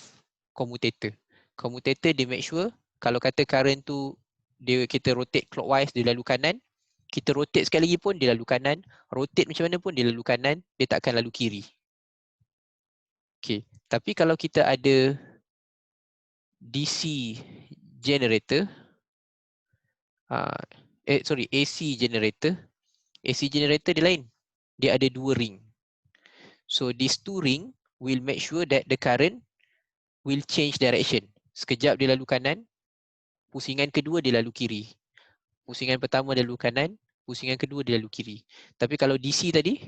commutator. Commutator dia make sure kalau kata current tu kita rotate clockwise dia lalu kanan, kita rotate sekali lagi pun dia lalu kanan, rotate macam mana pun dia lalu kanan, dia takkan lalu kiri. Okay, tapi kalau kita ada DC generator, AC generator. AC generator dia lain. Dia ada dua ring. So these two ring will make sure that the current will change direction. sekejap dia lalu kanan, pusingan kedua dia lalu kiri. Pusingan pertama dia lalu kanan, pusingan kedua dia lalu kiri. Tapi kalau DC tadi,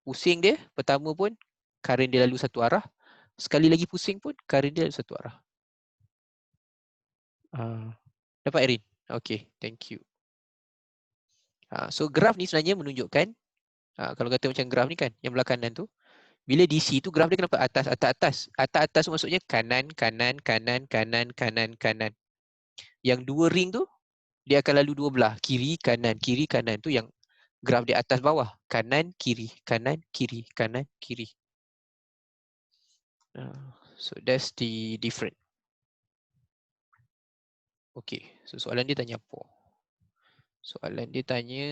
pusing dia pertama pun current dia lalu satu arah, sekali lagi pusing pun current dia lalu satu arah. Dapat Erin? Okay, thank you. So graf ni sebenarnya menunjukkan, kalau kata macam graf ni kan, yang belah kanan tu, bila DC tu graf dia kenapa atas, atas, atas. Atas, atas tu maksudnya kanan, kanan, kanan, kanan, kanan, kanan. Yang dua ring tu, dia akan lalu dua belah. Kiri, kanan, kiri, kanan. Tu yang graf dia atas bawah. Kanan, kiri, kanan, kiri, kanan, kiri. So that's the different. Okay, so soalan dia tanya apa? Soalan dia tanya...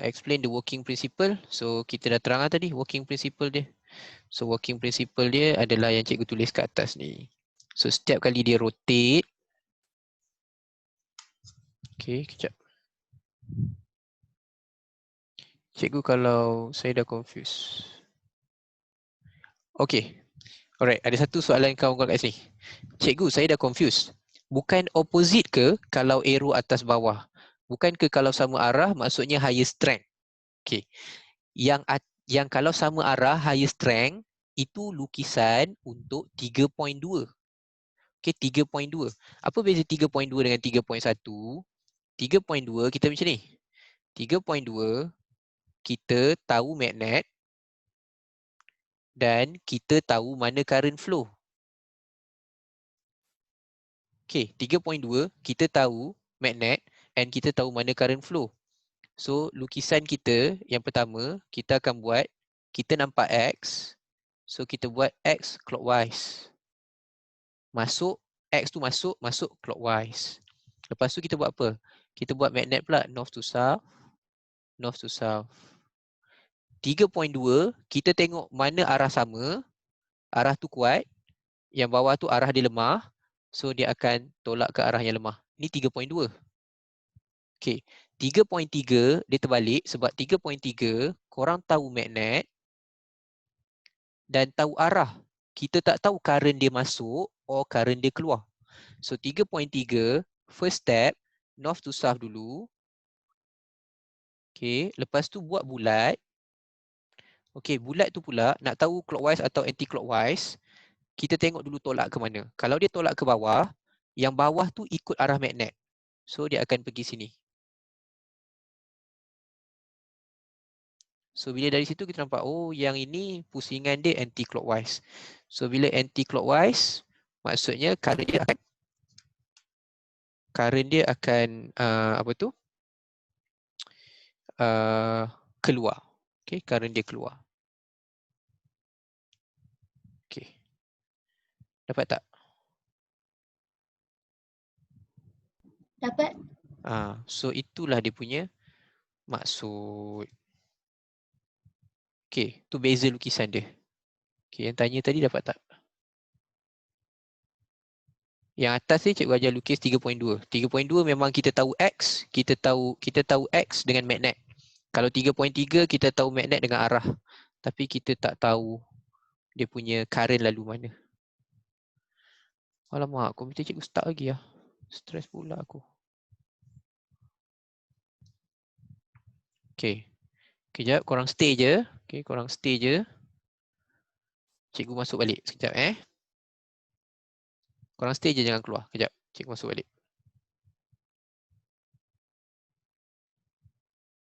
explain the working principle. So kita dah terang tadi working principle dia. So working principle dia adalah yang cikgu tulis kat atas ni. So setiap kali dia rotate. Okay, kejap. Cikgu kalau saya dah confuse. Okay. Alright, ada satu soalan kawan-kawan kat sini. Cikgu, saya dah confuse. Bukan opposite ke kalau arrow atas bawah? Bukan ke kalau sama arah maksudnya higher strength? Okay. Yang kalau sama arah higher strength itu lukisan untuk 3.2. Okay, 3.2. Apa beza 3.2 dengan 3.1? 3.2 kita macam ni. 3.2 kita tahu magnet dan kita tahu mana current flow. Okay, 3.2 kita tahu magnet and kita tahu mana current flow. So, lukisan kita yang pertama, kita akan buat, kita nampak X. So, kita buat X clockwise. Masuk, X tu masuk, masuk clockwise. Lepas tu kita buat apa? Kita buat magnet pula, north to south, north to south. 3.2, kita tengok mana arah sama, arah tu kuat, yang bawah tu arah dia lemah. So, dia akan tolak ke arah yang lemah. Ni 3.2. Okay, 3.3 dia terbalik sebab 3.3 korang tahu magnet dan tahu arah. Kita tak tahu current dia masuk or current dia keluar. So 3.3 first step north to south dulu. Okay, lepas tu buat bulat. Okay, bulat tu pula nak tahu clockwise atau anti clockwise. Kita tengok dulu tolak ke mana. Kalau dia tolak ke bawah, yang bawah tu ikut arah magnet. So dia akan pergi sini. So bila dari situ kita nampak, oh yang ini pusingan dia anti-clockwise. So bila anti-clockwise, maksudnya current dia akan apa tu? Keluar. Okay, current dia keluar. Okay. Dapat tak? Dapat. So itulah dia punya maksud. Okay, tu beza lukisan dia. Okay, yang tanya tadi dapat tak? Yang atas ni cikgu ajar lukis 3.2. 3.2 memang kita tahu X, kita tahu X dengan magnet. Kalau 3.3 kita tahu magnet dengan arah. Tapi kita tak tahu dia punya current lalu mana. Alamak, komputer cikgu stuck lagi lah. Stress pula aku. Okay. Kejap, korang stay je. Okay, korang stay je. Cikgu masuk balik sekejap . Korang stay je, jangan keluar. Kejap, cikgu masuk balik.